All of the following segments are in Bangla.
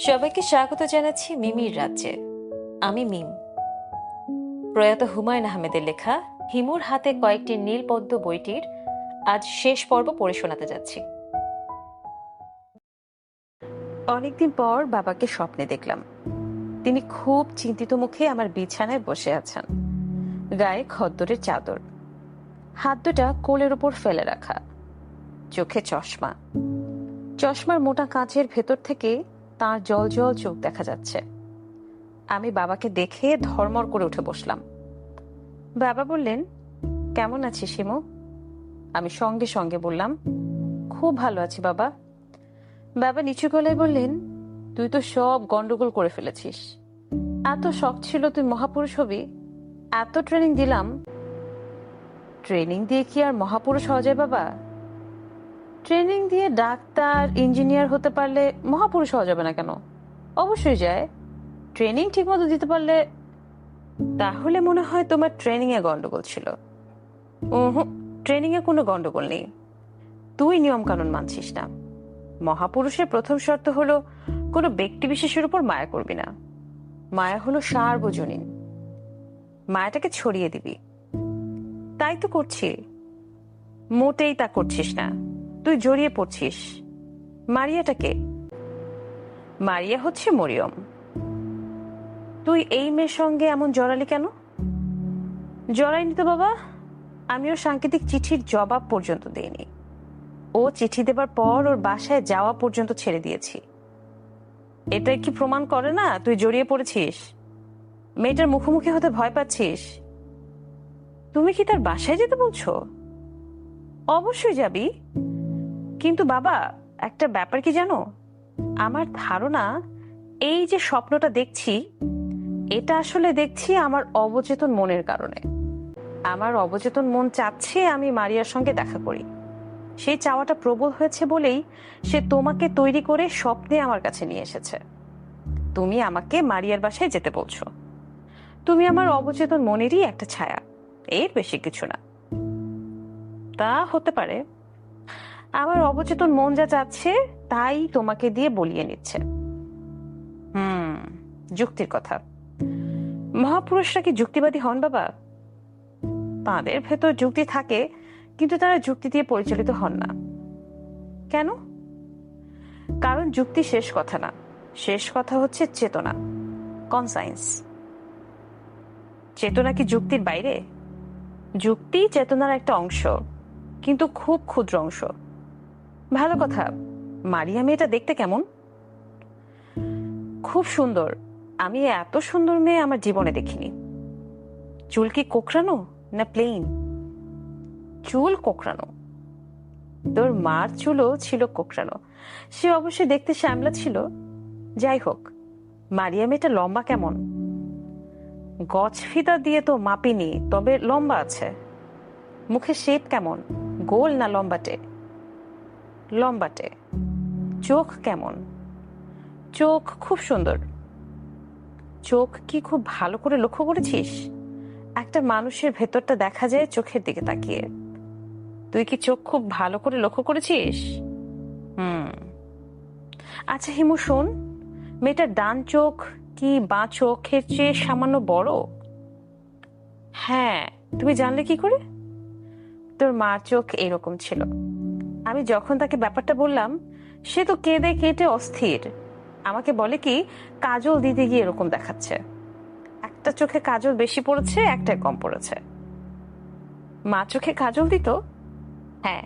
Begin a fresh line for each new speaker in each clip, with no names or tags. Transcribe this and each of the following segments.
সবাইকে স্বাগত জানাচ্ছি মিমির রাজ্যে। আমি মিম। প্রয়াত হুমায়ুন আহমেদের লেখা হিমুর হাতে কয়েকটি নীলপদ্ম বইটির আজ শেষ পর্ব পড়ে শোনাতে যাচ্ছি। অনেকদিন পর বাবাকে স্বপ্নে দেখলাম। তিনি খুব চিন্তিত মুখে আমার বিছানায় বসে আছেন, গায়ে খদ্দরের চাদর, হাত দুটা কোলের উপর ফেলে রাখা, চোখে চশমা। চশমার মোটা কাঁচের ভেতর থেকে তার জল জল চোখ দেখা যাচ্ছে। আমি বাবাকে দেখে ধর্মর করে উঠে বসলাম। বাবা বললেন, কেমন আছিস হিমু? আমি সঙ্গে সঙ্গে বললাম, খুব ভালো আছি বাবা। বাবা নিচু গলায় বললেন, তুই তো সব গন্ডগোল করে ফেলেছিস। এত শখ ছিল তুই মহাপুরুষ হবি, এত ট্রেনিং দিলাম। ট্রেনিং দিয়ে কি আর মহাপুরুষ হওয়া যায় বাবা? ট্রেনিং দিয়ে ডাক্তার ইঞ্জিনিয়ার হতে পারলে মহাপুরুষ হওয়া যাবে না কেন? অবশ্যই যায়। ট্রেনিং ঠিক মতো দিতে পারলে। তাহলে মনে হয় তোমার ট্রেনিং এ গন্ডগোল ছিল। ট্রেনিং এ কোনো গন্ডগোল নেই, তুই নিয়ম কানুন মানছিস না। মহাপুরুষের প্রথম শর্ত হলো কোনো ব্যক্তি বিশেষের উপর মায়া করবি না। মায়া হলো সার্বজনীন, মায়াটাকে ছড়িয়ে দিবি। তাই তো করছি। মোটেই তা করছিস না, তুই জড়িয়ে পড়ছিস। মারিয়াটাকে? মারিয়া হচ্ছে মরিয়ম। তুই এই মেয়ের সঙ্গে এমন জড়ালি কেন? জড়াইনি তো বাবা, আমিও সাংকেতিক চিঠির জবাব পর্যন্ত দেইনি। ও চিঠি দেবার পর ওর বাসায় যাওয়া পর্যন্ত ছেড়ে দিয়েছি। এটা কি প্রমাণ করে না তুই জড়িয়ে পড়েছিস? মেয়েটার মুখোমুখি হতে ভয় পাচ্ছিস। তুমি কি তার বাসায় যেতে বলছো? অবশ্যই যাবি, কিন্তু বাবা একটা ব্যাপার কি জানো, আমার ধারণা এই যে স্বপ্নটা দেখছি, এটা আসলে দেখছি আমার অবচেতন মনের কারণে। আমার অবচেতন মন চাচ্ছে আমি মারিয়ার সঙ্গে দেখা করি। সেই চাওয়াটা প্রবল হয়েছে বলেই সে তোমাকে তৈরি করে স্বপ্নে আমার কাছে নিয়ে এসেছে। তুমি আমাকে মারিয়ার বাসায় যেতে বলছো। তুমি আমার অবচেতন মনেরই একটা ছায়া, এর বেশি কিছু না। তা হতে পারে। আমার অবচেতন মন যা চাচ্ছে তাই তোমাকে দিয়ে বলিয়ে নিচ্ছে। যুক্তির কথা। মহাপুরুষরা কি যুক্তিবাদী হন বাবা? তাদের ভেতর যুক্তি থাকে, কিন্তু তারা যুক্তি দিয়ে পরিচালিত হন না। কেন? কারণ যুক্তি শেষ কথা না, শেষ কথা হচ্ছে চেতনা, কনসায়েন্স। চেতনা কি যুক্তির বাইরে? যুক্তি চেতনার একটা অংশ, কিন্তু খুব ক্ষুদ্র অংশ। ভালো কথা, মারিয়া মেয়েটা দেখতে কেমন? খুব সুন্দর। আমি এত সুন্দর মেয়ে আমার জীবনে দেখিনি। চুল কি কোকড়ানো না প্লেন? চুল কোকড়ানো। তোর মার চুলও ছিল কোকড়ানো, সে অবশ্যই দেখতে শ্যামলা ছিল। যাই হোক, মারিয়া মেয়েটা লম্বা কেমন? গজ ফিতা দিয়ে তো মাপিনি, তবে লম্বা আছে। মুখে শেপ কেমন, গোল না লম্বাটে? লম্বাটে। চোখ কেমন? চোখ খুব সুন্দর। চোখ কি খুব ভালো করে লক্ষ্য করেছিস? একটা মানুষের ভেতরটা দেখা যায় চোখের দিকে তাকিয়ে। তুই কি চোখ খুব ভালো করে লক্ষ্য করেছিস? আচ্ছা হিমু শোন, মেয়েটার ডান চোখ কি বাঁ চোখের চেয়ে সামান্য বড়? হ্যাঁ। তুমি জানলে কি করে? তোর মার চোখ এরকম ছিল। আমি যখন তাকে ব্যাপারটা বললাম, সে তো কেঁদে কেটে অস্থির। আমাকে বলে কি, কাজল দিতে গিয়ে এরকম দেখাচ্ছে। একটা চোখে কাজল বেশি পড়েছে, একটাই কম পড়েছে। মা চোখে কাজল দিত? হ্যাঁ,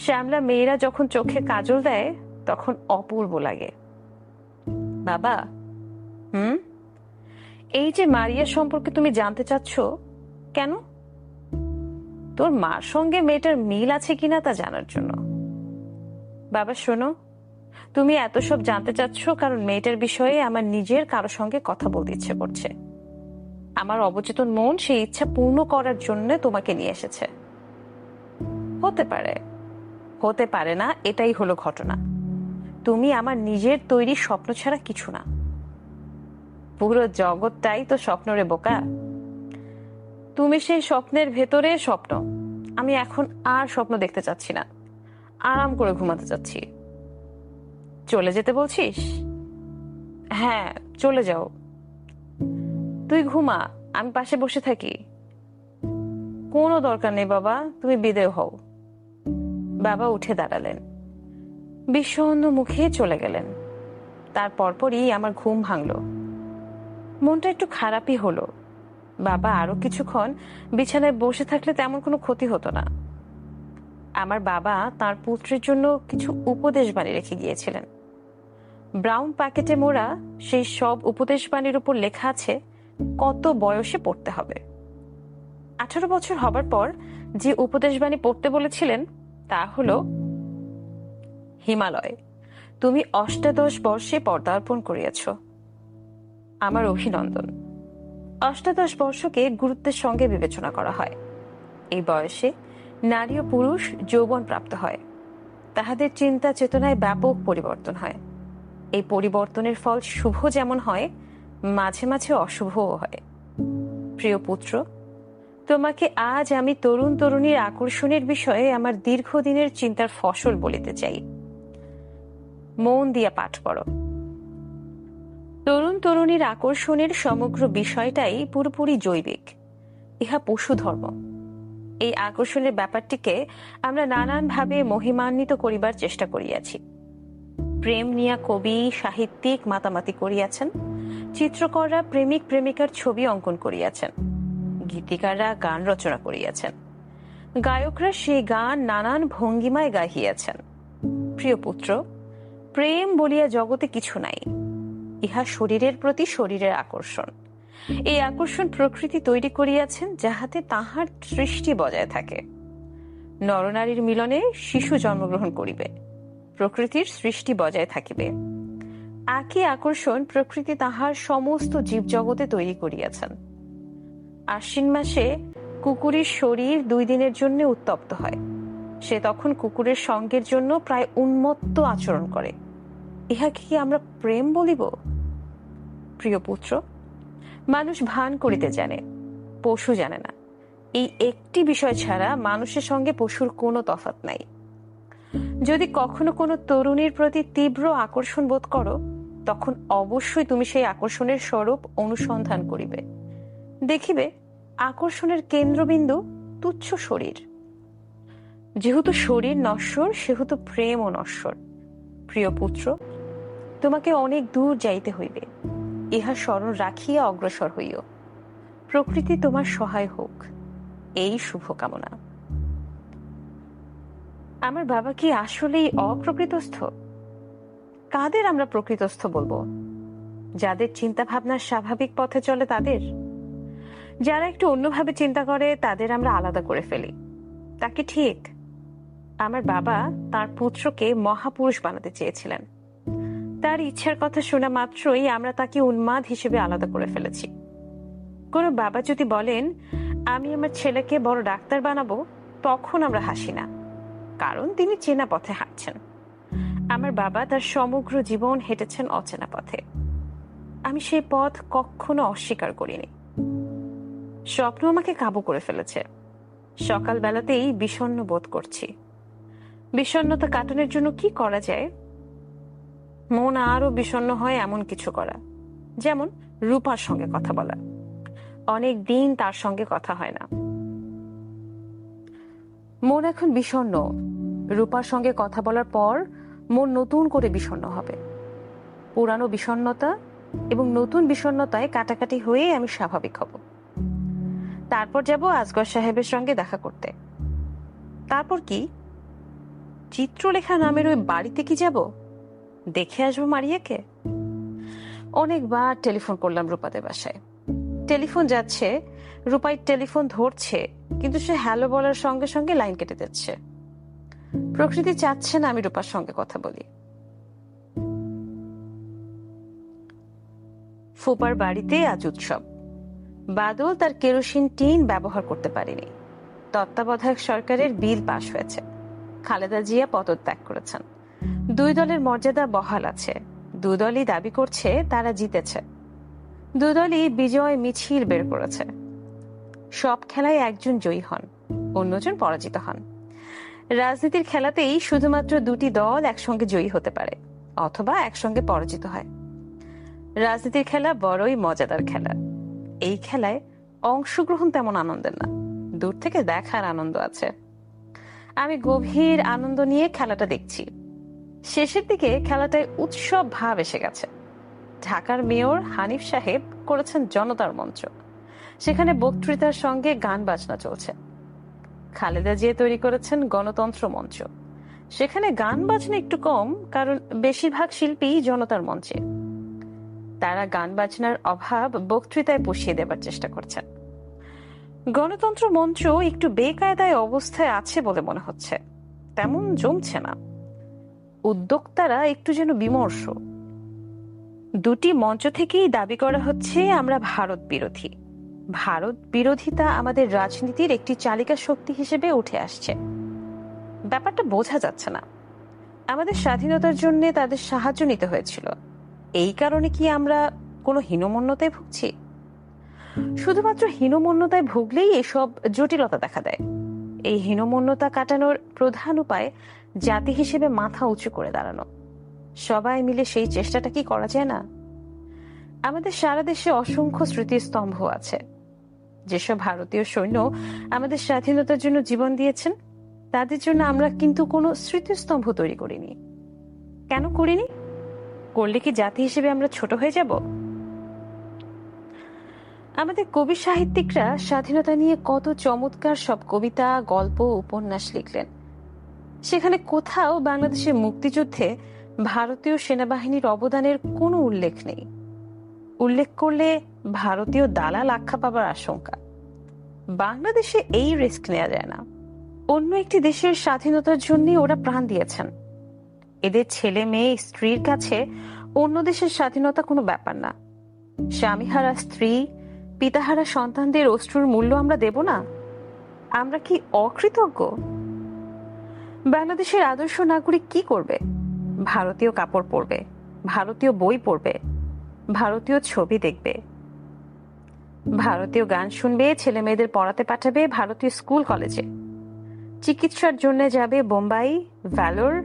শ্যামলা মেয়েরা যখন চোখে কাজল দেয় তখন অপূর্ব লাগে বাবা। এই যে মারিয়া সম্পর্কে তুমি জানতে চাচ্ছ কেন? তোর মার সঙ্গে মেয়েটার মিল আছে কিনা তা জানার জন্য। বাবা শোনো, তুমি এত সব জানতে চাচ্ছ কারণ মেয়েটার বিষয়ে আমার নিজের কারো সঙ্গে কথা বলতে ইচ্ছে করছে। আমার অবচেতন মন সেই ইচ্ছা পূর্ণ করার জন্য তোমাকে নিয়ে এসেছে। হতে পারে, হতে পারে না, এটাই হলো ঘটনা। তুমি আমার নিজের তৈরি স্বপ্ন ছাড়া কিছু না। পুরো জগৎটাই তো স্বপ্ন রে বোকা। তুমি সেই স্বপ্নের ভেতরে স্বপ্ন। আমি এখন আর স্বপ্ন দেখতে চাচ্ছি না, আরাম করে ঘুমাতে চাচ্ছি। চলে যেতে বলছিস? হ্যাঁ, চলে যাও। তুই ঘুমা, আমি পাশে বসে থাকি। কোনো দরকার নেই বাবা, তুমি বিদেয় হও। বাবা উঠে দাঁড়ালেন, বিষণ্ণ মুখে চলে গেলেন। তার পরপরই আমার ঘুম ভাঙলো। মনটা একটু খারাপই হলো। বাবা আরো কিছুক্ষণ বিছানায় বসে থাকলে তেমন কোনো ক্ষতি হতো না। আমার বাবা তার পুত্রের জন্য কিছু উপদেশ বাণী রেখে গিয়েছিলেন। ব্রাউন প্যাকেটে মোড়া সেই সব উপদেশ বাণীর উপর লেখা আছে কত বয়সে পড়তে হবে। 18 বছর হবার পর যে উপদেশ বাণী পড়তে বলেছিলেন তা হলো, হিমালয়, তুমি 18 বর্ষে পদার্পণ করিয়াছ। আমার অভিনন্দন। 18 বর্ষকে গুরুত্বের সঙ্গে বিবেচনা করা হয়। এই বয়সে নারী ও পুরুষ যৌবন প্রাপ্ত হয়। তাহাদের চিন্তা চেতনায় ব্যাপক পরিবর্তন হয়। এই পরিবর্তনের ফল শুভ যেমন হয়, মাঝে মাঝে অশুভও হয়। প্রিয় পুত্র, তোমাকে আজ আমি তরুণ তরুণীর আকর্ষণের বিষয়ে আমার দীর্ঘদিনের চিন্তার ফসল বলিতে চাই। মন দিয়া পাঠ করো। তরুণ তরুণীর আকর্ষণের সমগ্র বিষয়টাই পুরোপুরি জৈবিক। ইহা পশু ধর্ম। এই আকর্ষণের ব্যাপারটিকে আমরা নানানভাবে মহিমান্বিত করিবার চেষ্টা করিয়াছি। প্রেম নিয়া কবি সাহিত্যিক মাতামাতি করিয়াছেন, চিত্রকররা প্রেমিক প্রেমিকার ছবি অঙ্কন করিয়াছেন, গীতিকাররা গান রচনা করিয়াছেন, গায়করা সেই গান নানান ভঙ্গিমায় গাহিয়াছেন। প্রিয় পুত্র, প্রেম বলিয়া জগতে কিছু নাই। ইহা শরীরের প্রতি শরীরের আকর্ষণ। এই আকর্ষণ প্রকৃতি তৈরি করিয়াছেন যাহাতে তাহার সৃষ্টি বজায় থাকে। নরনারীর মিলনে শিশু জন্মগ্রহণ করিবে, প্রকৃতির সৃষ্টি বজায় থাকিবে। একই আকর্ষণ প্রকৃতি তাহার সমস্ত জীবজগতে তৈরি করিয়াছেন। আশ্বিন মাসে কুকুরের শরীর 2 দিনের জন্য উত্তপ্ত হয়। সে তখন কুকুরের সঙ্গের জন্য প্রায় উন্মত্ত আচরণ করে। ইহাকে কি আমরা প্রেম বলিব? প্রিয় পুত্র, মানুষ ভান করিতে জানে, পশু জানে না। এই একটি বিষয় ছাড়া মানুষের সঙ্গে পশুর কোনো তফাৎ নাই। যদি কখনো কোনো তরুণীর প্রতি তীব্র আকর্ষণ বোধ করো, তখন অবশ্যই তুমি সেই আকর্ষণের স্বরূপ অনুসন্ধান করিবে। দেখিবে আকর্ষণের কেন্দ্রবিন্দু তুচ্ছ শরীর। যেহেতু শরীর নশ্বর, সেহেতু প্রেমও নশ্বর। প্রিয় পুত্র, তোমাকে অনেক দূর যাইতে হইবে। ইহা স্মরণ রাখিয়া অগ্রসর হইও। প্রকৃতি তোমার সহায় হোক, এই শুভকামনা। আমার বাবা কি আসলেই অপ্রকৃতস্থ? কাদের আমরা প্রকৃতস্থ বলবো? যাদের চিন্তা ভাবনা স্বাভাবিক পথে চলে তাদের। যারা একটু অন্যভাবে চিন্তা করে তাদের আমরা আলাদা করে ফেলি। তা কি ঠিক? আমার বাবা তার পুত্রকে মহাপুরুষ বানাতে চেয়েছিলেন। তার ইচ্ছার কথা শোনা মাত্রই আমরা তাকে উন্মাদ হিসেবে আলাদা করে ফেলেছি। কোনো বাবা যদি বলেন আমি আমার ছেলেকে বড় ডাক্তার বানাবো, তখন আমরা হাসি না, কারণ তিনি চেনা পথে হাঁটছেন। আমার বাবা তার সমগ্র জীবন হেঁটেছেন অচেনা পথে। আমি সেই পথ কখনো অস্বীকার করিনি। স্বপ্ন আমাকে কাবু করে ফেলেছে। সকালবেলাতেই বিষণ্ণ বোধ করছি। বিষণ্ণতা কাটানোর জন্য কি করা যায়? মন আরো বিষণ্ণ হয় এমন কিছু করা, যেমন রূপার সঙ্গে কথা বলা। অনেক দিন তার সঙ্গে কথা হয় না। মন এখন বিষণ্ণ। রূপার সঙ্গে কথা বলার পর মন নতুন করে বিষণ্ণ হবে। পুরানো বিষণ্ণতা এবং নতুন বিষণ্ণতায় কাটাকাটি হয়ে আমি স্বাভাবিক হব। তারপর যাব আজগর সাহেবের সঙ্গে দেখা করতে। তারপর কি? চিত্রলেখা নামের ওই বাড়িতে কি যাব? দেখে আসবো মারিয়াকে। অনেকবার টেলিফোন করলাম রূপাদের বাসায়। টেলিফোন যাচ্ছে, রূপাই টেলিফোন ধরছে, কিন্তু সে হ্যালো বলার সঙ্গে সঙ্গে লাইন কেটে যাচ্ছে। প্রকৃতি চাচ্ছে না আমি রূপার সঙ্গে কথা বলি। ফুপার বাড়িতে আজ উৎসব। বাদল তার কেরোসিন টিন ব্যবহার করতে পারেনি। তত্ত্বাবধায়ক সরকারের বিল পাশ হয়েছে। খালেদা জিয়া পদত্যাগ করেছেন। 2 দলের মর্যাদা বহাল আছে। 2 দলই দাবি করছে তারা জিতেছে। 2 দলই বিজয় মিছিল বের করেছে। সব খেলায় একজন জয়ী হন, অন্যজন পরাজিত হন। রাজনীতির খেলাতেই শুধুমাত্র 2টি দল একসঙ্গে জয়ী হতে পারে, অথবা একসঙ্গে পরাজিত হয়। রাজনীতির খেলা বড়ই মজাদার খেলা। এই খেলায় অংশগ্রহণ তেমন আনন্দের না, দূর থেকে দেখার আনন্দ আছে। আমি গভীর আনন্দ নিয়ে খেলাটা দেখছি। শেষের দিকে খেলাটায় উৎসব ভাব এসে গেছে। ঢাকার মেয়র হানিফ সাহেব করেছেন জনতার মঞ্চ, সেখানে বক্তৃতার সঙ্গে গান বাজনা চলছে। খালেদা জিয়া তৈরি করেছেন গণতন্ত্র মঞ্চ, সেখানে গান বাজনা একটু কম, কারণ বেশিরভাগ শিল্পী জনতার মঞ্চে। তারা গান বাজনার অভাব বক্তৃতায় পুষিয়ে দেবার চেষ্টা করছেন। গণতন্ত্র মঞ্চ একটু বেকায়দায় অবস্থায় আছে বলে মনে হচ্ছে, তেমন জমছে না। উদ্যোক্তারা একটু যেন বিমর্ষ। দুটি মঞ্চ থেকেই দাবি করা হচ্ছে আমরা ভারত বিরোধী। ভারত বিরোধিতা আমাদের রাজনীতির একটি চালিকা শক্তি হিসেবে উঠে আসছে। ব্যাপারটা বোঝা যাচ্ছে না। আমাদের স্বাধীনতার জন্য তাদের সাহায্য নিতে হয়েছিল, এই কারণে কি আমরা কোনো হীনমন্যতায় ভুগছি? শুধুমাত্র হীনমন্যতায় ভুগলেই এসব জটিলতা দেখা দেয়। এই হীনমন্যতা কাটানোর প্রধান উপায় জাতি হিসেবে মাথা উঁচু করে দাঁড়ানো। সবাই মিলে সেই চেষ্টাটা কি করা যায় না? আমাদের সারা দেশে অসংখ্য স্মৃতিস্তম্ভ আছে। যেসব ভারতীয় সৈন্য আমাদের স্বাধীনতার জন্য জীবন দিয়েছেন, তাদের জন্য আমরা কিন্তু কোনো স্মৃতিস্তম্ভ তৈরি করিনি। কেন করিনি? করলে কি জাতি হিসেবে আমরা ছোট হয়ে যাব? আমাদের কবি সাহিত্যিকরা স্বাধীনতা নিয়ে কত চমৎকার সব কবিতা, গল্প, উপন্যাস লিখলেন। সেখানে কোথাও বাংলাদেশের মুক্তিযুদ্ধে ভারতীয় সেনাবাহিনীর অবদানের কোনো উল্লেখ নেই। উল্লেখ করলে ভারতীয় দালাল আখ্যা পাবার আশঙ্কা। বাংলাদেশে এই রিস্ক নেওয়া যায় না। অন্য একটি দেশের স্বাধীনতার জন্য ওরা প্রাণ দিয়েছেন। এদের ছেলে মেয়ে স্ত্রীর কাছে অন্য দেশের স্বাধীনতা কোনো ব্যাপার না। স্বামীহারা স্ত্রী, পিতাহারা সন্তানদের অশ্রুর মূল্য আমরা দেব না? আমরা কি অকৃতজ্ঞ? বাংলাদেশের আদর্শ নাগরিক কি করবে? ভারতীয় কাপড় পরবে, ভারতীয় বই পড়বে, ভারতীয় ছবি দেখবে, ভারতীয় গান শুনবে, ছেলে মেয়েদের পড়াতে পাঠাবে ভারতীয় স্কুল কলেজে, চিকিৎসার জন্য যাবে বোম্বাই, ভ্যালোর,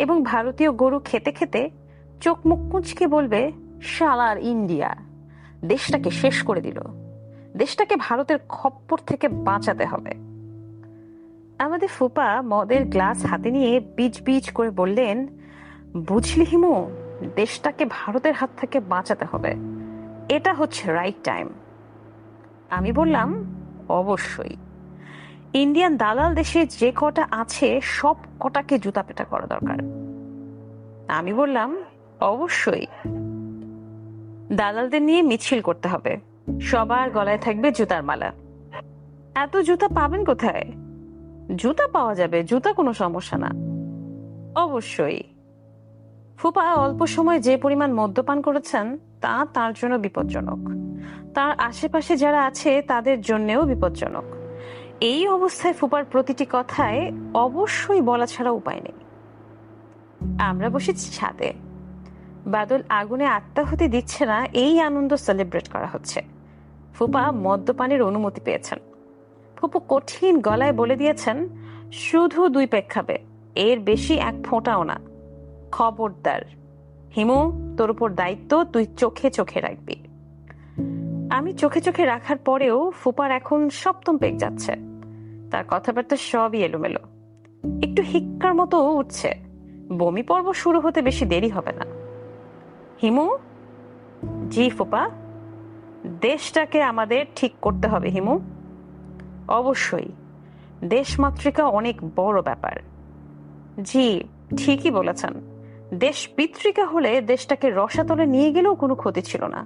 এবং ভারতীয় গরু খেতে খেতে চোখ মুখ কুঁচকে বলবে শালার ইন্ডিয়া দেশটাকে শেষ করে দিল, দেশটাকে ভারতের খপ্পর থেকে বাঁচাতে হবে। আমাদের ফুপা মদের গ্লাস হাতে নিয়ে বিচ বিচ করে বললেন, বুঝলি হিমু, দেশটাকে ভারতের হাত থেকে বাঁচাতে হবে, এটা হচ্ছে রাইট টাইম। আমি বললাম, অবশ্যই। ইন্ডিয়ান দালাল দেশে যে কটা আছে সব কটাকে জুতা পেটা করা দরকার। আমি বললাম, অবশ্যই। দালালদের নিয়ে মিছিল করতে হবে, সবার গলায় থাকবে জুতার মালা। এত জুতা পাবেন কোথায়? জুতা পাওয়া যাবে, জুতা কোনো সমস্যা না। অবশ্যই। ফুপা অল্প সময় যে পরিমাণ মদ্যপান করেছেন তা তার জন্য বিপজ্জনক, তার আশেপাশে যারা আছে তাদের জন্যও বিপজ্জনক। এই অবস্থায় ফুপার প্রতিটি কথায় অবশ্যই বলা ছাড়া উপায় নেই। আমরা বসেছি ছাদে। বাদল আগুনে আত্মাহুতি দিচ্ছে না, এই আনন্দ সেলিব্রেট করা হচ্ছে। ফুপা মদ্যপানের অনুমতি পেয়েছেন। ফুপু কঠিন গলায় বলে দিয়েছেন, শুধু 2 পেগ খাবে, এর বেশি এক ফোঁটাও না। খবরদার হিমু, তোর উপর দায়িত্ব, তুই চোখে চোখে রাখবি। আমি চোখে চোখে রাখার পরেও ফুপার এখন 7ম পেগ যাচ্ছে। তার কথাবার্তা সবই এলোমেলো, একটু হিক্কার মতো উঠছে। বমি পর্ব শুরু হতে বেশি দেরি হবে না। হিমু। জি ফুপা। দেশটাকে আমাদের ঠিক করতে হবে হিমু। অবশ্যই, দেশমাতৃকা অনেক বড় ব্যাপার। জি ঠিকই বলেছেন, দেশ পিতৃকা হলে দেশটাকে রসাতলে নিয়ে গেলেও কোনো ক্ষতি ছিল না।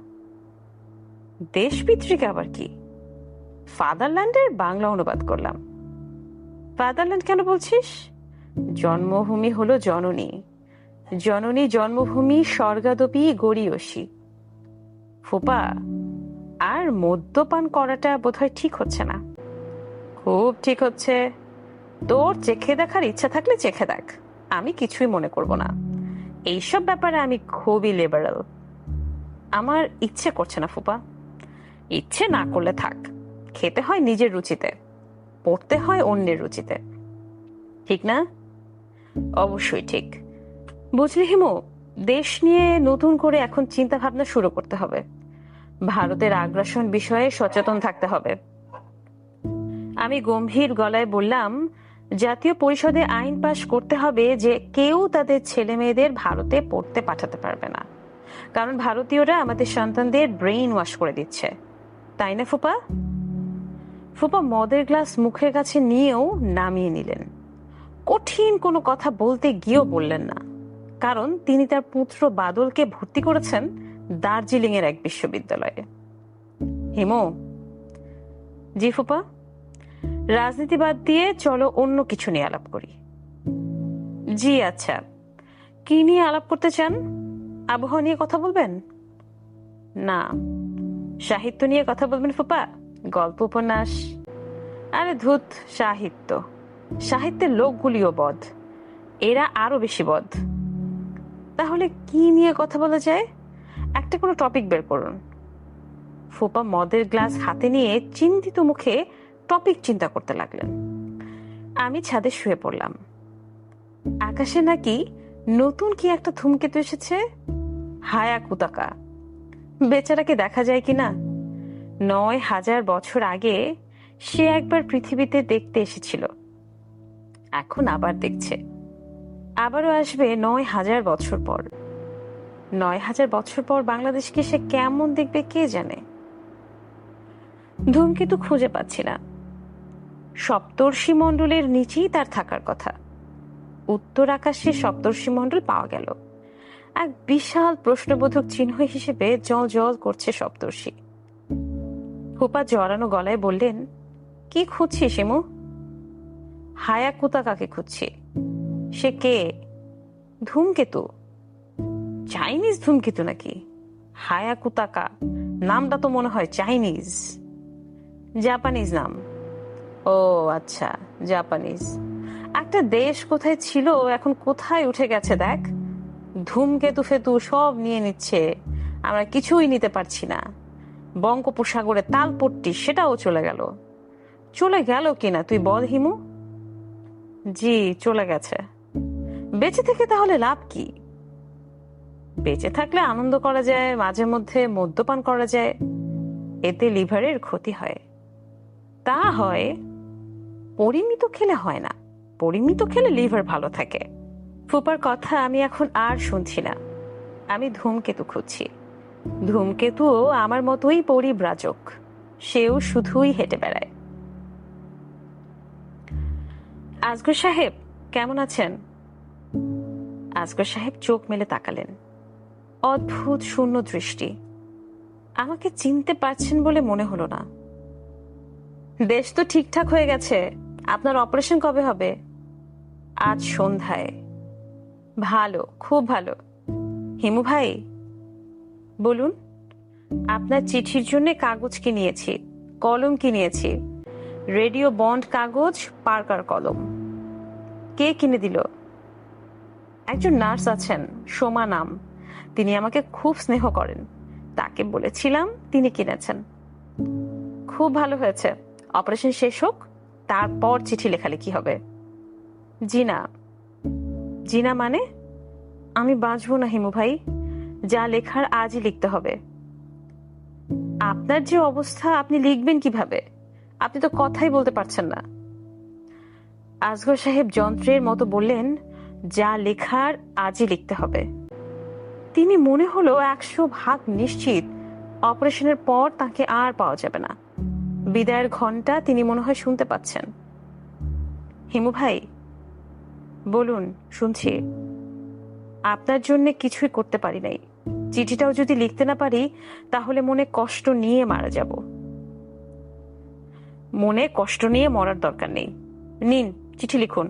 দেশ পিতৃকা আবার কি? ফাদারল্যান্ডের বাংলা অনুবাদ করলাম। ফাদারল্যান্ড কেন বলছিস? জন্মভূমি হলো জননী, জননী জন্মভূমি স্বর্গাদপি গড়িয়সী। ফুপা, আর মদ্যপান করাটা বোধহয় ঠিক হচ্ছে না। খুব ঠিক হচ্ছে। তোর চেখে দেখার ইচ্ছা থাকলে চেখে দেখ, আমি কিছুই মনে করব না। এইসব ব্যাপারে আমি খুবই লিবারেল। আমার ইচ্ছে করছে না ফুপা। ইচ্ছে না করলে থাক, খেতে হয় নিজের রুচিতে, পড়তে হয় অন্যের রুচিতে, ঠিক না? অবশ্যই ঠিক। বুঝলি হিমু, দেশ নিয়ে নতুন করে এখন চিন্তা ভাবনা শুরু করতে হবে। ভারতের আগ্রাসন বিষয়ে সচেতন থাকতে হবে। আমি গম্ভীর গলায় বললাম, জাতীয় পরিষদে আইন পাশ করতে হবে যে কেউ তাদের ছেলে মেয়েদের ভারতে পড়তে পাঠাতে পারবে না, কারণ ভারতীয়রা আমাদের সন্তানদের ব্রেইন ওয়াশ করে দিচ্ছে, তাই না ফুপা? ফুপা মদের গ্লাস মুখের কাছে নিয়েও নামিয়ে নিলেন। কঠিন কোনো কথা বলতে গিয়েও বললেন না, কারণ তিনি তার পুত্র বাদলকে ভর্তি করেছেন দার্জিলিং এর এক বিশ্ববিদ্যালয়ে। হিমু। জি ফুপা। রাজনীতি বাদ দিয়ে চলো অন্য কিছু নিয়ে আলাপ করি। জি আচ্ছা, কি নিয়ে আলাপ করতে চান? আবহাওয়া নিয়ে কথা বলবেন? না, সাহিত্য নিয়ে কথা বলবেন ফুপা? গল্প উপন্যাস? আরে ধুত, সাহিত্য! সাহিত্যের লোকগুলিও বদ, এরা আরো বেশি বদ। তাহলে কি নিয়ে কথা বলা যায়? একটা কোনো টপিক বের করুন। ফুপা মদের গ্লাস হাতে নিয়ে চিন্তিত মুখে টপিক চিন্তা করতে লাগলেন। আমি ছাদে শুয়ে পড়লাম। আকাশে নাকি নতুন কি একটা ধূমকেতু এসেছে, হায়াকুতাকা। বেচারাকে দেখা যায় কিনা? ৯,০০০ বছর আগে সে একবার পৃথিবীতে দেখতে এসেছিল, এখন আবার দেখছে। আবারও আসবে ৯,০০০ বছর পর। ৯,০০০ বছর পর বাংলাদেশকে সে কেমন দেখবে কে জানে। ধূমকেতু খুঁজে পাচ্ছি না। সপ্তর্ষি মণ্ডলের নিচেই তার থাকার কথা। উত্তর আকাশে সপ্তর্ষি মণ্ডল পাওয়া গেল। এক বিশাল প্রশ্নবোধক চিহ্ন হিসেবে জল জল করছে সপ্তর্ষি। ফুপা জড়ানো গলায় বললেন, কি খুঁজছিস শিমু? হায়াকুতাকাকে খুঁজছি। সে কে? ধূমকেতু। চাইনিজ ধূমকেতু নাকি? হায়াকুতাকা নামটা তো মনে হয় চাইনিজ। জাপানিজ নাম। ও আচ্ছা, জাপানিজ। একটা দেশ কোথায় ছিল এখন কোথায় উঠে গেছে দেখ। ধূমকেতু ফেতু সব নিয়ে নিচ্ছে, আমরা কিছুই নিতে পারছি না। বঙ্গোপসাগরে তালপট্টি, সেটাও চলে গেল। চলে গেল কিনা তুই বল হিমু? জি, চলে গেছে। বেঁচে থেকে তাহলে লাভ কি? বেঁচে থাকলে আনন্দ করা যায়, মাঝে মধ্যে মদ্যপান করা যায়, এতে লিভারের ক্ষতি হয়। তা হয়, পরিমিত খেলে হয় না। পরিমিত খেলে লিভার ভালো থাকে। ফুপার কথা আমি এখন আর শুনছি না। আমি ধূমকেতু খুঁজছি। ধূমকেতুও আমার মতোই পরিব্রাজক, সেও শুধুই হেঁটে বেড়ায়। আসগর সাহেব কেমন আছেন? আসগর সাহেব চোখ মেলে তাকালেন। অদ্ভুত শূন্য দৃষ্টি। আমাকে চিনতে পারছেন বলে মনে হলো না। দেশ তো ঠিকঠাক হয়ে গেছে। আপনার অপারেশন কবে হবে? আজ সন্ধ্যায়। ভালো, খুব ভালো। হিমু ভাই বলুন। আপনার চিঠির জন্য কাগজ কিনিয়েছি, কলম কিনিয়েছি, রেডিও বন্ড কাগজ, পার্কার কলম। কে কিনে দিল? একজন নার্স আছেন, সোমা নাম। তিনি আমাকে খুব স্নেহ করেন, তাকে বলেছিলাম, তিনি কিনেছেন। খুব ভালো হয়েছে। অপারেশন শেষ হোক, তারপর চিঠি লেখালেখি হবে। জি না। জি না মানে? আমি বাঁচবো না হিমু ভাই। যা লেখার আজই লিখতে হবে। আপনার যে অবস্থা, আপনি লিখবেন কিভাবে? আপনি তো কথাই বলতে পারছেন না। আসগর সাহেব যন্ত্রের মতো বললেন, যা লেখার আজই লিখতে হবে। তিনি মনে হলো ১০০% নিশ্চিত অপারেশনের পর তাকে আর পাওয়া যাবে না। বিদায়ের ঘন্টা তিনি মনে হয় শুনতে পাচ্ছেন। হিমু ভাই বলুন, শুনছি। আপনার জন্য কিছুই করতে পারি নাই। চিঠিটাও যদি লিখতে না পারি, তাহলে মনে কষ্ট নিয়ে মারা যাব। মনে কষ্ট নিয়ে মরার দরকার নেই। নিন, চিঠি লিখুন।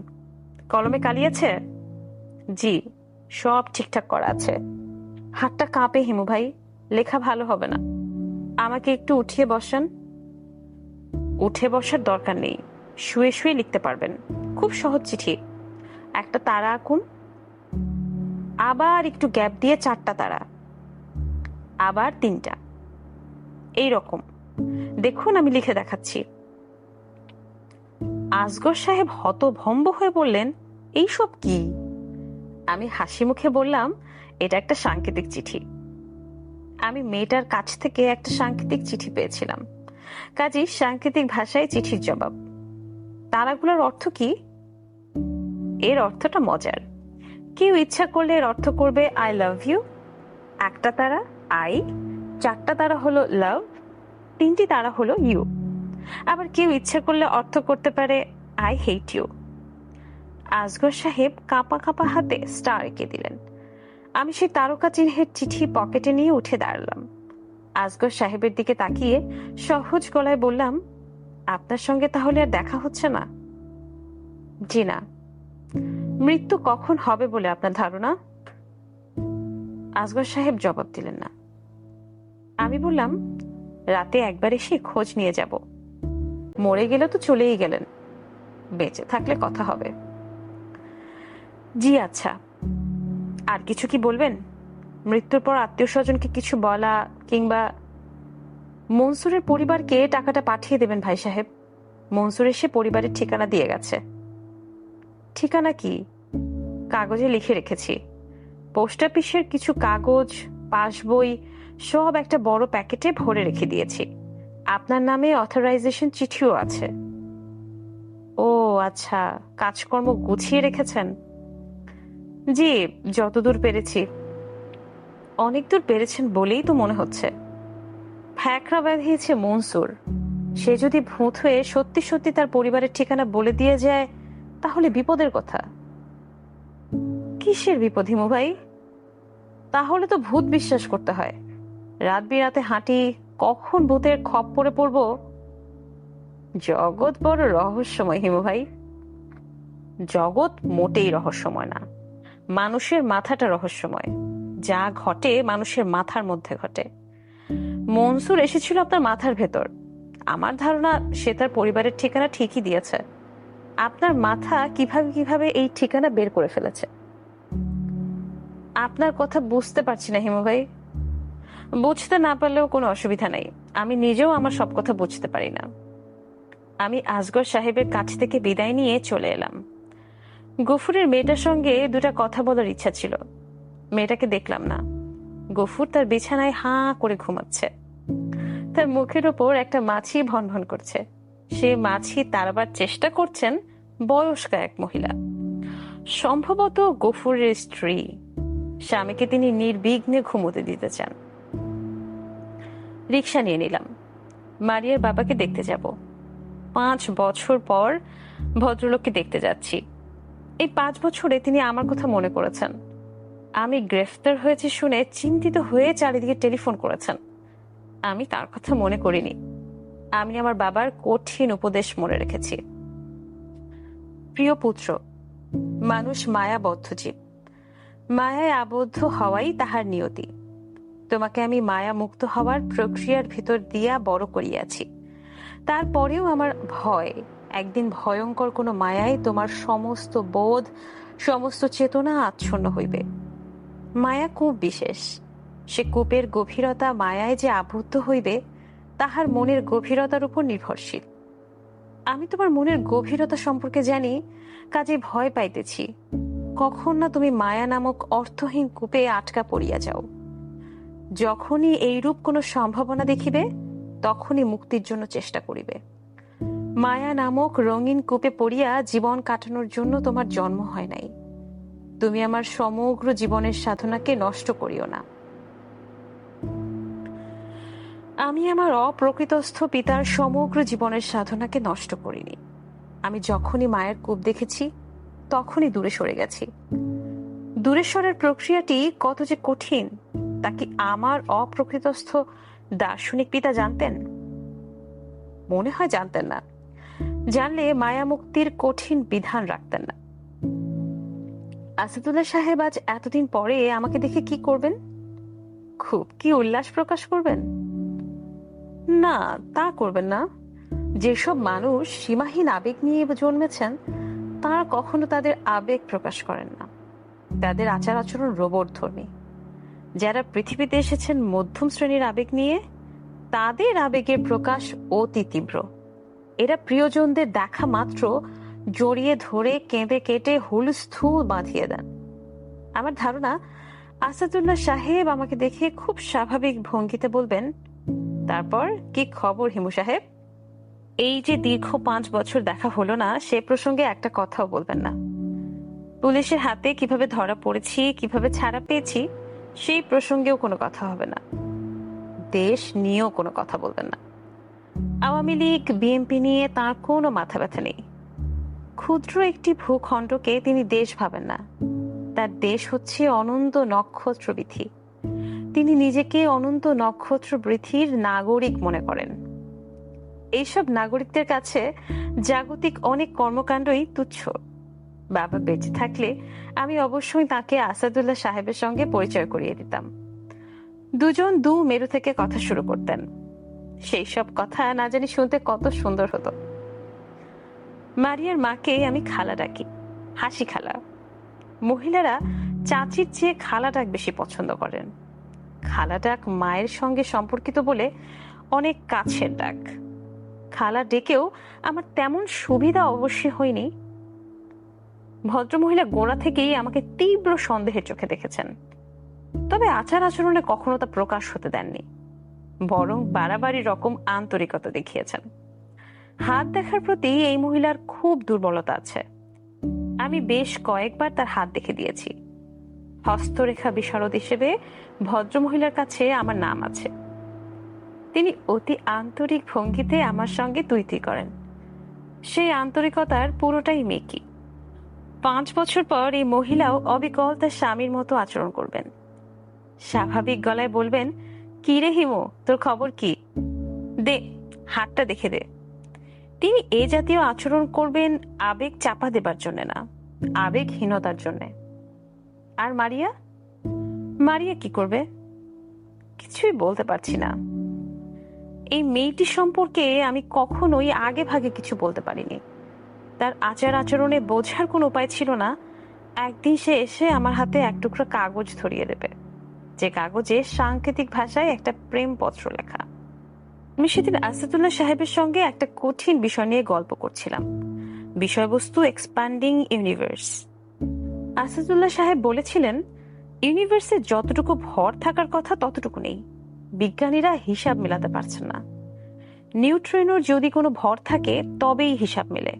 কলমে কালি আছে? জি, সব ঠিকঠাক করা আছে। হাতটা কাঁপে হিমু ভাই, লেখা ভালো হবে না। আমাকে একটু উঠিয়ে বসান। উঠে বসার দরকার নেই, শুয়ে শুয়ে লিখতে পারবেন। খুব সহজ চিঠি। একটা তারা আঁকুন, আবার একটু গ্যাপ দিয়ে 4টা তারা, আবার 3টা, এইরকম। দেখুন আমি লিখে দেখাচ্ছি। আসগর সাহেব হতভম্ব হয়ে বললেন, এইসব কি? আমি হাসি মুখে বললাম, এটা একটা সাংকেতিক চিঠি। আমি মেয়েটার কাছ থেকে একটা সাংকেতিক চিঠি পেয়েছিলাম, কাজেই সাংকেতিক ভাষায় চিঠির জবাব। তারাগুলোর অর্থ কি? এর অর্থটা মজার। কেউ ইচ্ছা করলে এর অর্থ করবে আই লাভ ইউ, একটা তারা আই, চারটা তারা হলো লাভ, তিনটি তারা হলো ইউ। আবার কেউ ইচ্ছা করলে অর্থ করতে পারে আই হেট ইউ। আসগর সাহেব কাঁপা কাঁপা হাতে স্টার এঁকে দিলেন। আমি সেই তারকা চিহ্নের চিঠি পকেটে নিয়ে উঠে দাঁড়ালাম। আসগর সাহেবের দিকে তাকিয়ে সহজ গলায় বললাম, আপনার সঙ্গে তাহলে আর দেখা হচ্ছে না? জি না। মৃত্যু কখন হবে বলে আপনার ধারণা? আসগর সাহেব জবাব দিলেন না। আমি বললাম, রাতে একবার এসে খোঁজ নিয়ে যাব। মরে গেলে তো চলেই গেলেন, বেঁচে থাকলে কথা হবে। জি আচ্ছা। আর কিছু কি বলবেন? মৃত্যুর পর আত্মীয় স্বজনকে কিছু বলা, কিংবা? মনসুরের পরিবারকে টাকাটা পাঠিয়ে দেবেন ভাই সাহেব। মনসুর এসে পরিবারের ঠিকানা দিয়ে গেছে। ঠিকানা কি? কাগজে লিখে রেখেছি। পোস্ট অফিসের কিছু কাগজ, পাসবই সব একটা বড় প্যাকেটে ভরে রেখে দিয়েছি। আপনার নামে অথরাইজেশন চিঠিও আছে। ও আচ্ছা, কাজকর্ম গুছিয়ে রেখেছেন? জি, যতদূর পেরেছি। অনেক দূর পেরেছেন বলেই তো মনে হচ্ছে। ফ্যাকড়া বাঁধিয়েছে মনসুর। সে যদি ভূত হয়ে সত্যি সত্যি তার পরিবারের ঠিকানা বলে দিয়ে যায়, তাহলে বিপদের কথা। কিসের বিপদ হিমু ভাই? তাহলে তো ভূত বিশ্বাস করতে হয়। রাত বিরাতে হাঁটি, কখন ভূতের খপ্পরে পড়ব। জগৎ বড় রহস্যময় হিমু ভাই। জগৎ মোটেই রহস্যময় না, মানুষের মাথাটা রহস্যময়। যা ঘটে মানুষের মাথার মধ্যে ঘটে। মনসুর এসেছিল আপনার মাথার ভেতর। আমার ধারণা সে তার পরিবারের ঠিকানা ঠিকই দিয়েছে। আপনার মাথা কিভাবে কিভাবে এই ঠিকানা বের করে ফেলেছে। আপনার কথা বুঝতে পারছি না হিমু ভাই। বুঝতে না পারলেও কোনো অসুবিধা নাই, আমি নিজেও আমার সব কথা বুঝতে পারি না। আমি আসগর সাহেবের কাছ থেকে বিদায় নিয়ে চলে এলাম। গফুরের মেয়েটার সঙ্গে দুটা কথা বলার ইচ্ছা ছিল। মেয়েটাকে দেখলাম না। গফুর তার বিছানায় হাঁ করে ঘুমাচ্ছে। তার মুখের ওপর একটা মাছি ভনভন করছে। সে মাছি তাড়াবার চেষ্টা করছেন বয়স্ক এক মহিলা, সম্ভবত গফুরের স্ত্রী। স্বামীকে তিনি নির্বিঘ্নে ঘুমোতে দিতে চান। রিক্সা নিয়ে নিলাম। মারিয়ার বাবাকে দেখতে যাব। 5 বছর পর ভদ্রলোককে দেখতে যাচ্ছি। এই 5 বছরে তিনি আমার কথা মনে করেছেন। আমি গ্রেফতার হয়েছে শুনে চিন্তিত হয়ে চারিদিকে টেলিফোন করেছেন। আমি তার কথা মনে করিনি। আমি আমার বাবার কঠিন উপদেশ মনে রেখেছি। প্রিয় পুত্র, মানুষ মায়াবদ্ধ জীব। মায়ায় আবদ্ধ হওয়াই তাহার নিয়তি। তোমাকে আমি মায়া মুক্ত হওয়ার প্রক্রিয়ার ভিতর দিয়া বড় করিয়াছি। তারপরেও আমার ভয়, একদিন ভয়ঙ্কর কোনো মায়ায় তোমার সমস্ত বোধ, সমস্ত চেতনা আচ্ছন্ন হইবে। মায়া কূপ বিশেষ। সে কূপের গভীরতা মায়ায় যে আবদ্ধ হইবে, তাহার মনের গভীরতার উপর নির্ভরশীল। আমি তোমার মনের গভীরতা সম্পর্কে জানি, কাজে ভয় পাইতেছি কখন না তুমি মায়া নামক অর্থহীন কূপে আটকা পড়িয়া যাও। যখনই এইরূপ কোনো সম্ভাবনা দেখিবে, তখনই মুক্তির জন্য চেষ্টা করিবে। মায়া নামক রঙিন কূপে পড়িয়া জীবন কাটানোর জন্য তোমার জন্ম হয় নাই। তুমি আমার সমগ্র জীবনের সাধনাকে নষ্ট করিও না। আমি আমার অপ্রকৃতস্থ পিতার সমগ্র জীবনের সাধনাকে নষ্ট করিনি। আমি যখনই মায়ের কূপ দেখেছি, তখনই দূরে সরে গেছি। দূরে সরার প্রক্রিয়াটি কত যে কঠিন, তা কি আমার অপ্রকৃতস্থ দার্শনিক পিতা জানতেন? মনে হয় জানতেন না। জানলে মায়া মুক্তির কঠিন বিধান রাখতেন না। আসাদুল্লাহ সাহেব আজ এতদিন পরে আমাকে দেখে কি করবেন? খুব কি উল্লাস প্রকাশ করবেন? না, তা করবেন না। যেসব মানুষ সীমাহীন আবেগ নিয়ে জন্মেছেন, তারা কখনো তাদের আবেগ প্রকাশ করেন না। তাদের আচার আচরণ রোবট ধর্মী। যারা পৃথিবীতে এসেছেন মধ্যম শ্রেণীর আবেগ নিয়ে, তাদের আবেগের প্রকাশ অতি তীব্র। এরা প্রিয়জনদের দেখা মাত্র জড়িয়ে ধরে কেঁদে কেটে হুলস্থুল বাঁধিয়ে দেন। আমার ধারণা আসাদুল্লাহ সাহেব আমাকে দেখে খুব স্বাভাবিক ভঙ্গিতে বলবেন, তারপর কি খবর হিমু সাহেব? এই যে দীর্ঘ 5 বছর দেখা হলো না, সে প্রসঙ্গে একটা কথাও বলবেন না। পুলিশের হাতে কিভাবে ধরা পড়েছি, কিভাবে ছাড়া পেয়েছি, সেই প্রসঙ্গেও কোনো কথা হবে না। দেশ নিয়েও কোনো কথা বলবেন না। আওয়ামী লীগ বিএনপি নিয়ে তার কোনো মাথা ব্যথা নেই। ক্ষুদ্র একটি ভূখণ্ডকে তিনি দেশ ভাবেন না। তার দেশ হচ্ছে অনন্ত নক্ষত্র বৃথি। তিনি নিজেকে অনন্ত নক্ষত্র বৃথির নাগরিক মনে করেন। এইসব নাগরিকদের কাছে জাগতিক অনেক কর্মকাণ্ডই তুচ্ছ। বাবা বেঁচে থাকলে আমি অবশ্যই তাকে আসাদুল্লাহ সাহেবের সঙ্গে পরিচয় করিয়ে দিতাম। দুজন দু মেরু থেকে কথা শুরু করতেন। সেই সব কথা না জানি শুনতে কত সুন্দর হতো। মারিয়ার মাকে আমি খালা ডাকি, হাসি খালা। মহিলারা চাচির চেয়ে খালা ডাক বেশি পছন্দ করেন। খালা ডাক মায়ের সঙ্গে সম্পর্কিত বলে অনেক কাছের ডাক। খালা ডেকেও আমার তেমন সুবিধা অবশ্যই হয়নি। ভদ্রমহিলা গোড়া থেকেই আমাকে তীব্র সন্দেহের চোখে দেখেছেন, তবে আচার আচরণে কখনো তা প্রকাশ হতে দেননি, বরং বাড়াবাড়ি রকম আন্তরিকতা দেখিয়েছেন। হাত দেখার প্রতি এই মহিলার খুব দুর্বলতা আছে। আমি বেশ কয়েকবার তার হাত দেখে দিয়েছি। হস্তরেখা বিশারদ হিসেবে ভদ্রমহিলার কাছে আমার নাম আছে। তিনি অতি আন্তরিক ভঙ্গিতে আমার সঙ্গে তুই করেন। সেই আন্তরিকতার পুরোটাই মেকি। 5 বছর পর এই মহিলাও অবিকল তার স্বামীর মতো আচরণ করবেন। স্বাভাবিক গলায় বলবেন, কি রে হিমু, তোর খবর কি? দে হাতটা দেখে দে। তিনি এ জাতীয় আচরণ করবেন আবেগ চাপা দেবার জন্য না, আবেগহীনতার জন্য। আর মারিয়া? মারিয়া কি করবে? কিছুই বলতে পারছি না। এই মেয়েটি সম্পর্কে আমি কখনোই আগে ভাগে কিছু বলতে পারিনি। তার আচার আচরণে বোঝার কোনো উপায় ছিল না। একদিন সে এসে আমার হাতে এক টুকরো কাগজ ধরিয়ে দেবে, যে কাগজে সাংকেতিক ভাষায় একটা প্রেমপত্র লেখা। আমি সেদিন আসাদুল্লাহ সাহেবের সঙ্গে একটা কঠিন বিষয় নিয়ে গল্প করছিলাম। বিষয়বস্তু এক্সপ্যান্ডিং ইউনিভার্স। আসাদুল্লাহ সাহেব বলেছিলেন, ইউনিভার্সে যতটুকু ভর থাকার কথা ততটুকু নেই। বিজ্ঞানীরা হিসাব মেলাতে পারছেন না। নিউট্রিনোর যদি কোনো ভর থাকে তবেই হিসাব মেলে।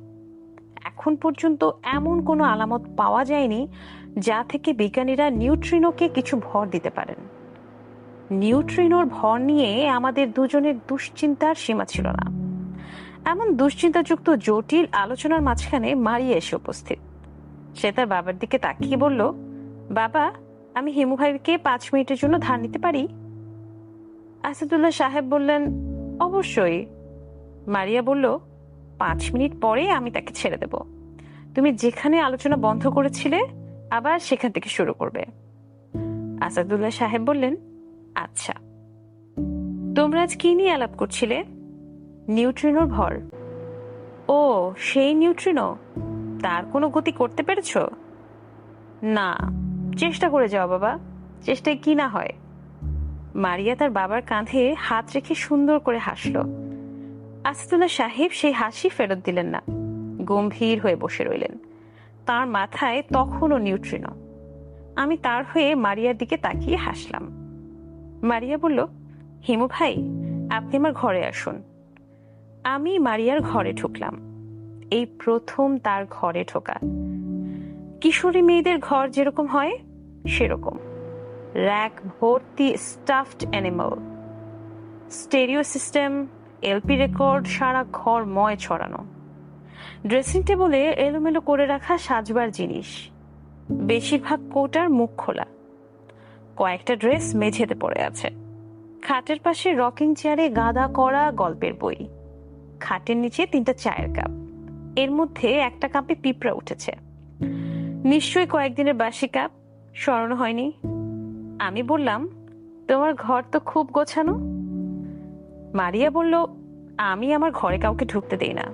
এখন পর্যন্ত এমন কোনো আলামত পাওয়া যায়নি যা থেকে বিজ্ঞানীরা নিউট্রিনোকে কিছু ভর দিতে পারেন। নিউট্রিনোর ভর নিয়ে আমাদের দুজনের দুশ্চিন্তার সীমা ছিল না। এমন দুশ্চিন্তাযুক্ত জটিল আলোচনার মাঝখানে মারিয়া এসে উপস্থিত। সে তার বাবার দিকে তাকিয়ে বলল, বাবা, আমি হিমু ভাইকে 5 মিনিটের জন্য ধার নিতে পারি? আসাদুল্লাহ সাহেব বললেন, অবশ্যই। মারিয়া বলল, 5 মিনিট পরে আমি তাকে ছেড়ে দেব। তুমি যেখানে আলোচনা বন্ধ করেছিলে আবার সেখান থেকে শুরু করবে। আসাদুল্লাহ সাহেব বললেন, আচ্ছা। তোমরা আজ কি নিয়ে আলাপ করছিলে? নিউট্রিনোর ভর। ও, সেই নিউট্রিনো? তার কোনো গতি করতে পেরেছ? না, চেষ্টা করে যাও বাবা, চেষ্টায় কি না হয়। মারিয়া তার বাবার কাঁধে হাত রেখে সুন্দর করে হাসল। আসাদুল্লাহ সাহেব সেই হাসি ফেরত দিলেন না, গম্ভীর হয়ে বসে রইলেন। তার মাথায় তখনও নিউট্রিনো। আমি তার হয়ে মারিয়ার দিকে তাকিয়ে হাসলাম। মারিয়া বলল, হিমু ভাই, আপনি আমার ঘরে আসুন। আমি মারিয়ার ঘরে ঢুকলাম। এই প্রথম তার ঘরে ঢোকা। কিশোরী মেয়েদের ঘর যেরকম হয় সেরকম। র্যাক ভর্তি stuffed animal, stereo system, LP record সারা ঘর ময় ছড়ানো। ড্রেসিং টেবিলে এলোমেলো করে রাখা সাজবার জিনিস, বেশিরভাগ কোটার মুখ খোলা। কয়েকটা ড্রেস মেঝেতে পড়ে আছে। খাটের পাশে রকিং চেয়ারে গাদা করা গল্পের বই। খাটের নিচে 3টা চায়ের কাপ, এর মধ্যে একটা কাপে পিঁপড়া উঠেছে। নিশ্চয়ই কয়েকদিনের বাসি কাপ, স্মরণ হয়নি। আমি বললাম, তোমার ঘর তো খুব গোছানো। মারিয়া বলল, আমি আমার ঘরে কাউকে ঢুকতে দেই না,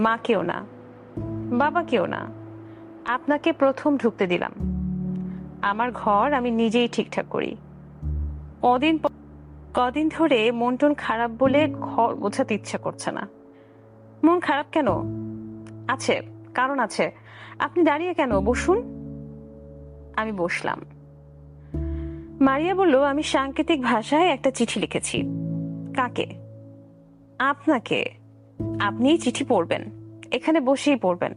মাকেও না, বাবাকেও না। আপনাকে প্রথম ঢুকতে দিলাম। আমার ঘর আমি নিজেই ঠিকঠাক করি। কদিন ধরে মন টন খারাপ বলে ঘর গোছাতে ইচ্ছা করছে না। মন খারাপ কেন? আছে, কারণ আছে। আপনি দাঁড়িয়ে কেন? বসুন। আমি বসলাম। মারিয়া বলল, আমি সাংকেতিক ভাষায় একটা চিঠি লিখেছি। কাকে? আপনাকে। আপনিই চিঠি পড়বেন, এখানে বসেই পড়বেন।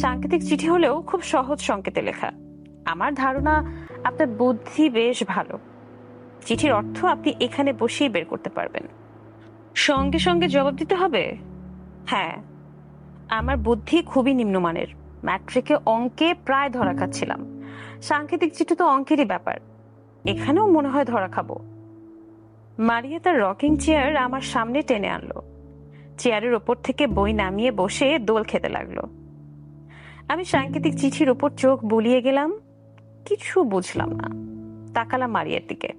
সাংকেতিক চিঠি হলেও খুব সহজ সংকেতে লেখা। আমার ধারণা আপনার বুদ্ধি বেশ ভালো। চিঠির অর্থ আপনি এখানে বসেই বের করতে পারবেন। সঙ্গে সঙ্গে জবাব দিতে হবে? হ্যাঁ, আমার বুদ্ধি খুবই নিম্নমানের। ম্যাট্রিকে অঙ্কে প্রায় ধরা খাচ্ছিলাম। সাংকেতিক চিঠি তো অঙ্কেরই ব্যাপার, এখানেও মনে হয় ধরা খাবো। মারিয়া তার রকিং চেয়ার আমার সামনে টেনে আনলো। চেয়ারের ওপর থেকে বই নামিয়ে বসে দোল খেতে লাগলো। আমি সাংকেতিক চিঠির ওপর চোখ বুলিয়ে গেলাম, কিছু বুঝলাম না। তাকালাম মারিয়ার দিকে।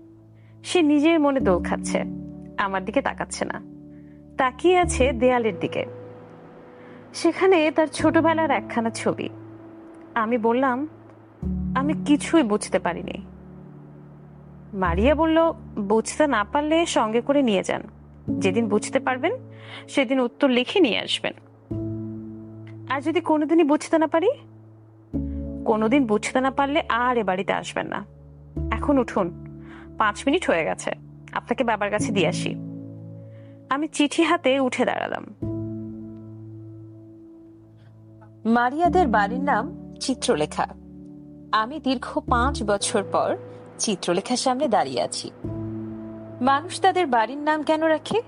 সে নিজের মনে দোল খাচ্ছে, আমার দিকে তাকাচ্ছে না, তাকিয়ে আছে দেয়ালের দিকে। সেখানে তার ছোটবেলার একখানা ছবি। আমি বললাম, আমি কিছুই বুঝতে পারিনি। মারিয়া বলল, বুঝতে না পারলে সঙ্গে করে নিয়ে যান, যেদিন বুঝতে পারবেন সেদিন উত্তর লিখে নিয়ে আসবেন। আর যদি কোনোদিনই বুঝতে না পারি? কোনোদিন বুঝতে না পারলে আর এ বাড়িতে আসবেন না। এখন উঠুন, 5 মিনিট হয়ে গেছে, আপনাকে বাবার কাছে দিয়ে আসি। আমি চিঠি হাতে উঠে দাঁড়ালাম। মারিয়াদের বাড়ির নাম চিত্রলেখা। আমি দীর্ঘ 5 বছর পর চিত্রলেখার সামনে দাঁড়িয়ে আছি। মানুষ তাদের বাড়ির নাম কেন রাখে?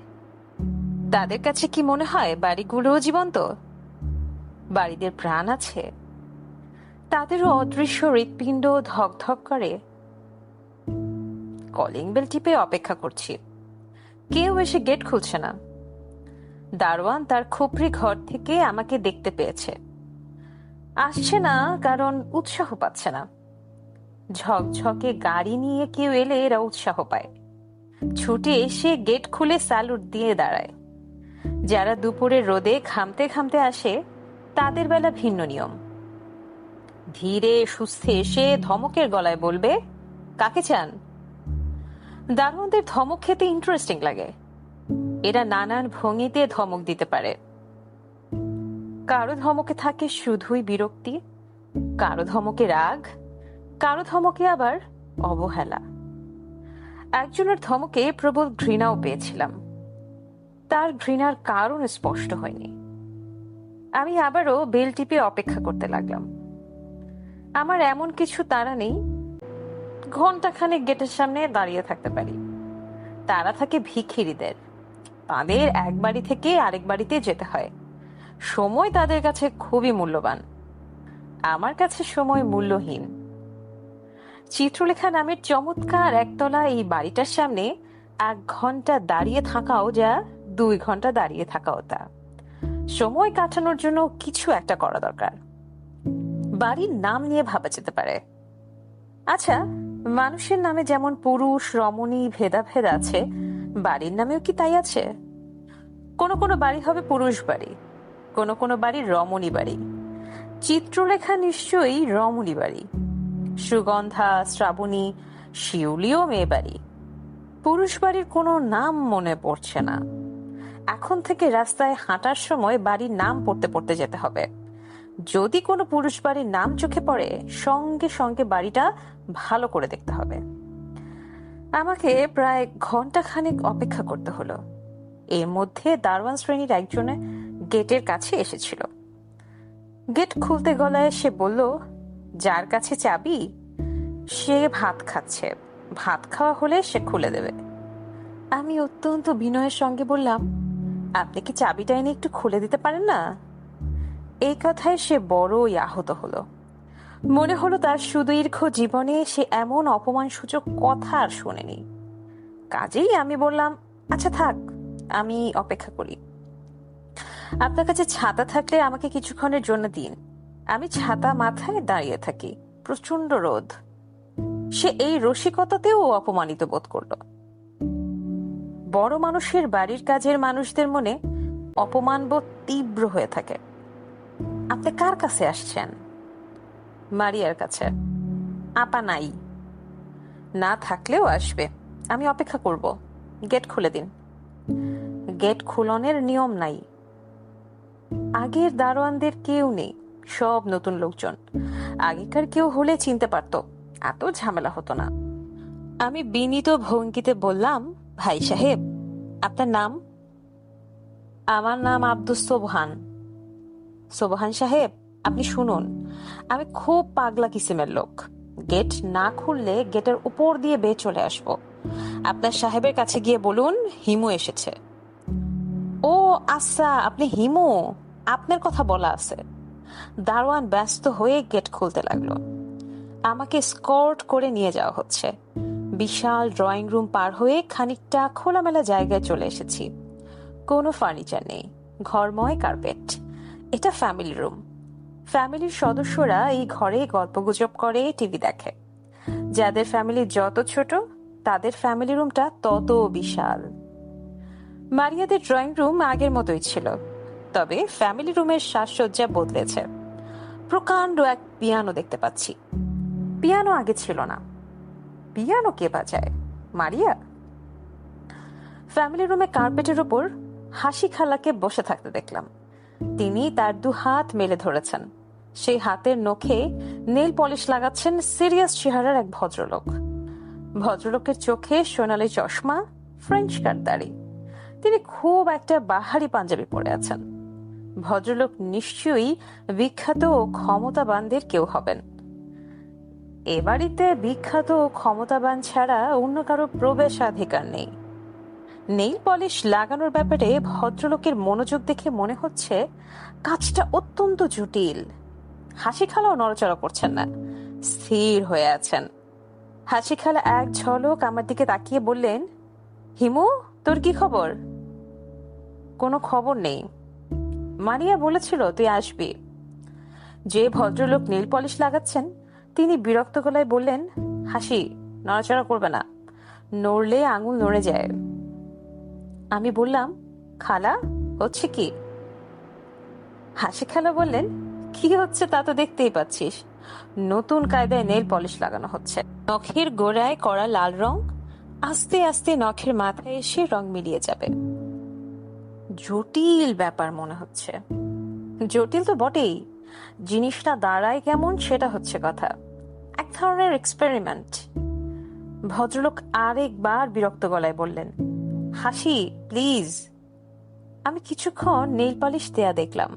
তাদের কাছে কি মনে হয় বাড়িগুলোও জীবন্ত? বাড়িদের প্রাণ আছে? তাদেরও অদৃশ্য হৃৎপিণ্ড ধক ধক করে? কলিং বেল টিপে অপেক্ষা করছি, কেউ এসে গেট খুলছে না। দারোয়ান তার খুপড়ি ঘর থেকে আমাকে দেখতে পেয়েছে। আসছে না কারণ উৎসাহ পাচ্ছে না। ঝকঝকে গাড়ি নিয়ে কেউ এলে এরা উৎসাহ পায়, ছুটে এসে গেট খুলে স্যালুট দিয়ে দাঁড়ায়। যারা দুপুরের রোদে ঘামতে ঘামতে আসে তাদের বেলা ভিন্ন নিয়ম। ধীরে সুস্থে এসে ধমকের গলায় বলবে, কাকে চান? দারোয়ানদের ধমক খেতে ইন্টারেস্টিং লাগে। এরা নানান ভঙ্গিতে ধমক দিতে পারে। কারো ধমকে থাকে শুধুই বিরক্তি, কারো ধমকে রাগ, কারো ধমকে আবার অবহেলা। একজনের ধমকে প্রবল ঘৃণাও পেয়েছিলাম। তার ঘৃণার কারণ স্পষ্ট হয়নি। আমি আবারও বেল টিপে অপেক্ষা করতে লাগলাম। আমার এমন কিছু তাড়া নেই, ঘন্টাখানেক গেটের সামনে দাঁড়িয়ে থাকতে পারি। তারা থাকে ভিখিরিদের, তাদের এক বাড়ি থেকে আরেক বাড়িতে যেতে হয়। সময় তাদের কাছে খুবই মূল্যবান, আমার কাছে সময় মূল্যহীন। চিত্রলেখা নামের চমৎকার একতলা এই বাড়িটার সামনে 1 ঘন্টা দাঁড়িয়ে থাকাও যা, 2 ঘন্টা দাঁড়িয়ে থাকাও তা। সময় কাটানোর জন্য কিছু একটা করা দরকার। বাড়ির নাম নিয়ে ভাবা যেতে পারে। আচ্ছা, মানুষের নামে যেমন পুরুষ রমণী ভেদাভেদ আছে, বাড়ির নামেও কি তাই আছে? কোনো কোনো বাড়ি হবে পুরুষ বাড়ি, কোনো কোনো বাড়ি রমণী বাড়ি। চিত্রলেখা নিশ্চয়ই রমণী বাড়ি। সুগন্ধা, শ্রাবণী, শিউলিও মেয়ে বাড়ি। পুরুষ বাড়ির কোনো নাম মনে পড়ছে না। এখন থেকে রাস্তায় হাঁটার সময় বাড়ির নাম পড়তে পড়তে যেতে হবে। যদি কোনো পুরুষ বাড়ির নাম চোখে পড়ে, সঙ্গে সঙ্গে বাড়িটা ভালো করে দেখতে হবে। আমাকে প্রায় ঘন্টাখানেক অপেক্ষা করতে হলো। এর মধ্যে দারোয়ান শ্রেণীর একজনে গেটের কাছে এসেছিল। গেট খুলতে গলায় সে বলল, যার কাছে চাবি সে ভাত খাচ্ছে, ভাত খাওয়া হলে সে খুলে দেবে। আমি অত্যন্ত বিনয়ের সঙ্গে বললাম, আপনি কি চাবিটা এনে একটু খুলে দিতে পারেন না? এই কথায় সে বড়ই আহত হলো। মনে হলো তার সুদীর্ঘ জীবনে সে এমন অপমানসূচক কথা আর শোনেনি। কাজেই আমি বললাম, আচ্ছা থাক, আমি অপেক্ষা করি। আপনার কাছে ছাতা থাকলে আমাকে কিছুক্ষণের জন্য দিন। আমি ছাতা মাথায় দাঁড়িয়ে থাকি, প্রচন্ড রোদ। সে এই রসিকতাতেও অপমানিত বোধ করল। বড় মানুষের বাড়ির কাজের মানুষদের মনে অপমানবোধ তীব্র হয়ে থাকে। আপনি কার কাছে আসছেন? মারিয়ার কাছে। আপা নাই? না থাকলেও আসবে, আমি অপেক্ষা করব। গেট খুলে দিন। গেট খুলনের নিয়ম নাই। আগের দারোয়ানদের কেউ নেই, সব নতুন লোকজন। আগেকার কেউ হলে চিনতে পারত, এত ঝামেলা হতো না। আমি বিনীত ভঙ্গিতে বললাম, ভাই সাহেব, আপনার নাম? আমার নাম আব্দুস সোবহান। সোবহান সাহেব, আপনি শুনুন, আমি খুব পাগলা কিসিমের লোক। গেট না খুললে গেটের উপর দিয়ে বেয়ে চলে আসবো। আপনার সাহেবের কাছে গিয়ে বলুন হিমু এসেছে। ও আচ্ছা, আপনি হিমু, আপনার কথা বলা আছে। দারোয়ান ব্যস্ত হয়ে গেট খুলতে লাগলো। আমাকে স্কর্ট করে নিয়ে যাওয়া হচ্ছে। বিশাল ড্রয়িং রুম পার হয়ে খানিকটা খোলামেলা জায়গায় চলে এসেছি। কোনো ফার্নিচার নেই, ঘরময় কার্পেট। এটা ফ্যামিলি রুম। ফ্যামিলির সদস্যরা এই ঘরে গল্পগুজব করে, টিভি দেখে। যাদের ফ্যামিলি যত ছোট, তাদের ফ্যামিলি রুমটা তত বিশাল। মারিয়াদের ড্রয়িং রুম আগের মতোই ছিল, তবে ফ্যামিলি রুমের সাজসজ্জা বদলেছে। প্রকাণ্ড এক পিয়ানো দেখতে পাচ্ছি। পিয়ানো আগে ছিল না। পিয়ানো কে বাজায়? মারিয়া। ফ্যামিলি রুমে কার্পেটের উপর হাসি খালাকে বসে থাকতে দেখলাম। তিনি তার 2 হাত মেলে ধরেছেন। সেই হাতের নখে নেল পলিশ লাগাচ্ছেন সিরিয়াস চেহারার এক ভদ্রলোক। ভদ্রলোকের চোখে সোনালী চশমা, ফ্রেঞ্চ কাট দাড়ি। তিনি খুব একটা বাহারি পাঞ্জাবি পরে আছেন। ভদ্রলোক নিশ্চয়ই বিখ্যাত ও ক্ষমতাবানদের কেউ হবেন। এ বাড়িতে বিখ্যাত ও ক্ষমতাবান ছাড়া অন্য কারো প্রবেশাধিকার নেই। নেইল পলিশ লাগানোর ব্যাপারে ভদ্রলোকের মনোযোগ দেখে মনে হচ্ছে কাজটা অত্যন্ত জটিল। হাসি খালাও নড়াচড়া করছেন না, স্থির হয়ে আছেন। হাসি খালা এক ঝলক আমার দিকে তাকিয়ে বললেন, হিমু, তোর কি খবর? কোনো খবর নেই। মারিয়া বলেছিল তুই আসবি। যে ভদ্রলোক নীল পলিশ লাগাচ্ছেন তিনি বিরক্ত গলায় বললেন, হাসি, নড়াচড়া করবে না, নড়লে আঙুল নড়ে যায়। আমি বললাম, খালা, হচ্ছে কি? হাসি খালা বললেন, কি হচ্ছে তা তো দেখতেই পাচ্ছিস। নতুন কায়দায় নেল পলিশ লাগানো হচ্ছে। নখের গোড়ায় করা লাল রং আস্তে আস্তে নখের মাথায় এসে রং মিলিয়ে যাবে। জটিল ব্যাপার মনে হচ্ছে। জটিল তো বটেই, জিনিসটা দাঁড়ায় কেমন সেটা হচ্ছে কথা। এক ধরনের এক্সপেরিমেন্ট। ভদ্রলোক আরেকবার বিরক্ত গলায় বললেন, হাসি, প্লিজ। আমি কিছুক্ষণ নেল পলিশ দেয়া দেখলাম।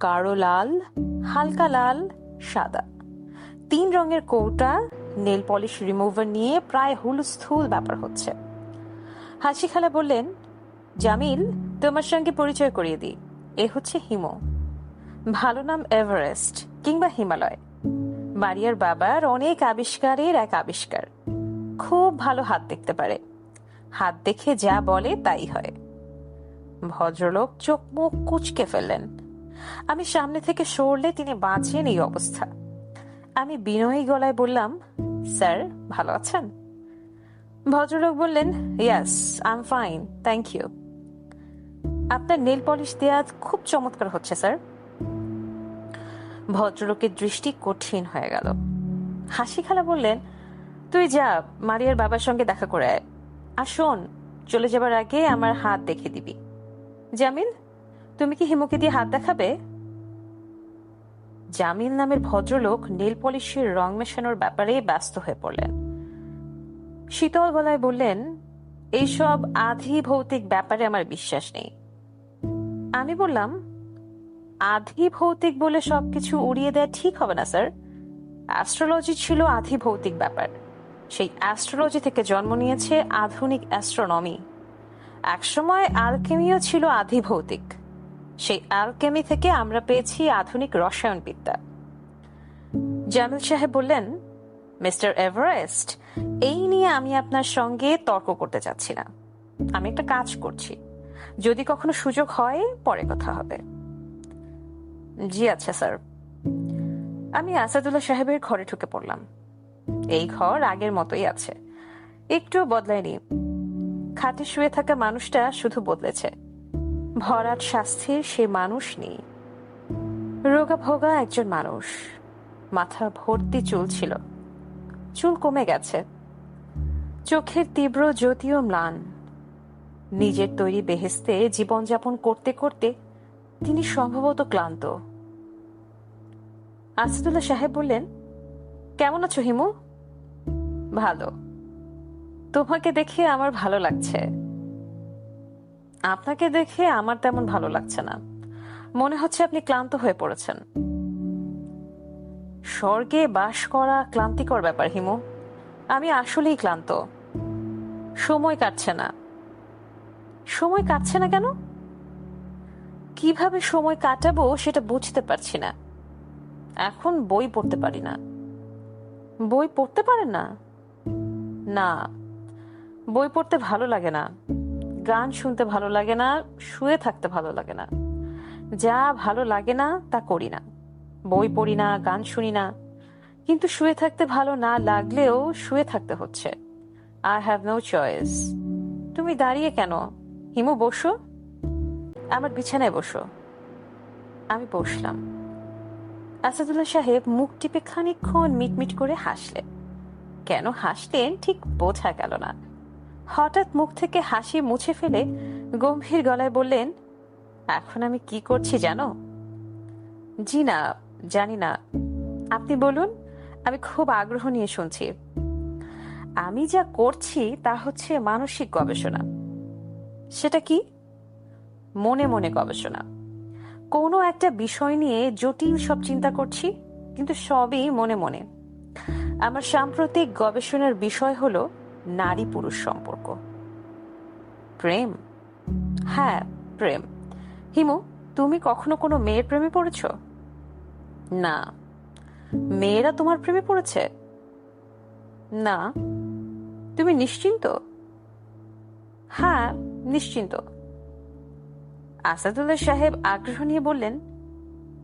গাঢ় লাল, হালকা লাল, সাদা, 3 রঙের কৌটা নেল পলিশ রিমুভার নিয়ে প্রায় হুলস্থুল ব্যাপার হচ্ছে। হাসি খালা বললেন, জামিল, তোমার সঙ্গে পরিচয় করিয়ে দিই। এ হচ্ছে হিমু। ভালো নাম এভারেস্ট কিংবা হিমালয়। মারিয়ার বাবার অনেক আবিষ্কারের এক আবিষ্কার। খুব ভালো হাত দেখতে পারে। হাত দেখে যা বলে তাই হয়। ভদ্রলোক চোখ মুখ কুঁচকে ফেললেন। আমি সামনে থেকে সরলে তিনি বাঁচেন এই অবস্থা। আমি বিনয়ী গলায় বললাম, স্যার, ভালো আছেন? ভদ্রলোক বললেন, yes, I am fine, thank you. আপনার নেল পলিশ দেয়া খুব চমৎকার হচ্ছে, স্যার। ভদ্রলোকের দৃষ্টি কঠিন হয়ে গেল। হাসি খালা বললেন, তুই যা, মারিয়ার বাবার সঙ্গে দেখা করে আয়। আর শোন, চলে যাবার আগে আমার হাত দেখে দিবি। জামিল, তুমি কি হিমুকে দিয়ে হাত দেখাবে? জামিল নামের ভদ্রলোক নেল পলিশের রং মেশানোর ব্যাপারে ব্যস্ত হয়ে পড়লেন। শীতল গলায় বললেন, এইসব আধি ভৌতিক ব্যাপারে আমার বিশ্বাস নেই। আমি বললাম, আধি ভৌতিক বলে সবকিছু উড়িয়ে দেয়া ঠিক হবে না, স্যার। অ্যাস্ট্রোলজি ছিল আধি ভৌতিক ব্যাপার। সেই অ্যাস্ট্রোলজি থেকে জন্ম নিয়েছে আধুনিক অ্যাস্ট্রোনমি। একসময় অ্যালকেমিও ছিল আধি ভৌতিক। সেই অ্যালকেমি থেকে আমরা পেয়েছি আধুনিক রসায়নবিদ্যা। জামিল সাহেব বললেন, মিস্টার এভারেস্ট, এই নিয়ে আমি আপনার সঙ্গে তর্ক করতে চাচ্ছি না। আমি একটা কাজ করছি, যদি কখনো সুযোগ হয় পরে কথা হবে। জি আচ্ছা স্যার। আমি আসাদুল্লাহ সাহেবের ঘরে ঢুকে পড়লাম। এই ঘর আগের মতোই আছে, একটু বদলায়নি। খাটে শুয়ে থাকা মানুষটা শুধু বদলেছে। ভরাট স্বাস্থ্যের সে মানুষ নেই। রোগা ভোগা একজন মানুষ। মাথা ভর্তি চুল ছিল, চুল কমে গেছে। চোখের তীব্র জ্যোতিও ম্লান। নিজের তৈরি বেহেস্তে জীবনযাপন করতে করতে তিনি সম্ভবত ক্লান্ত। আসাদুল্লাহ সাহেব বললেন, কেমন আছো হিমু? ভালো। তোমাকে দেখে আমার ভালো লাগছে। আপনাকে দেখে আমার তেমন ভালো লাগছে না। মনে হচ্ছে আপনি ক্লান্ত হয়ে পড়েছেন। স্বর্গে বাস করা ক্লান্তিকর ব্যাপার হিমু। আমি আসলেই ক্লান্ত। সময় কাটছে না। সময় কাটছে না কেন? কিভাবে সময় কাটাবো সেটা বুঝতে পারছি না। এখন বই পড়তে পারি না। বই পড়তে পারেন না? না, বই পড়তে ভালো লাগে না, গান শুনতে ভালো লাগে না, শুয়ে থাকতে ভালো লাগে না। যা ভালো লাগে না তা করি না। বই পড়ি না, গান শুনি না, কিন্তু শুয়ে থাকতে ভালো না লাগলেও শুয়ে থাকতে হচ্ছে। I have no choice. তুমি দাঁড়িয়ে কেন? হিমু, বসো। আমার বিছানায় বসো। আমি বসলাম। আসাদুল্লাহ সাহেব মুখ টিপে খানিকক্ষণ মিটমিট করে হাসলেন। কেন হাসলেন ঠিক বোঝা গেল না। হঠাৎ মুখ থেকে হাসি মুছে ফেলে গম্ভীর গলায় বললেন, এখন আমি কি করছি জানো? জি না, জানি না। আপনি বলুন, আমি খুব আগ্রহ নিয়ে শুনছি। আমি যা করছি তা হচ্ছে মানসিক গবেষণা। সেটা কি? মনে মনে গবেষণা। কোনো একটা বিষয় নিয়ে জটিল সব চিন্তা করছি, কিন্তু সবই মনে মনে। আমার সাম্প্রতিক গবেষণার বিষয় হলো নারী পুরুষ সম্পর্ক। প্রেম? হ্যাঁ, প্রেম। হিমু, তুমি কখনো কোনো মেয়ের প্রেমে পড়েছ? না। মেয়েরা তোমার প্রেমে পড়েছে? না। তুমি নিশ্চিন্ত? হ্যাঁ, নিশ্চিন্ত। আসাদুল্লাহ সাহেব আগ্রহ নিয়ে বললেন,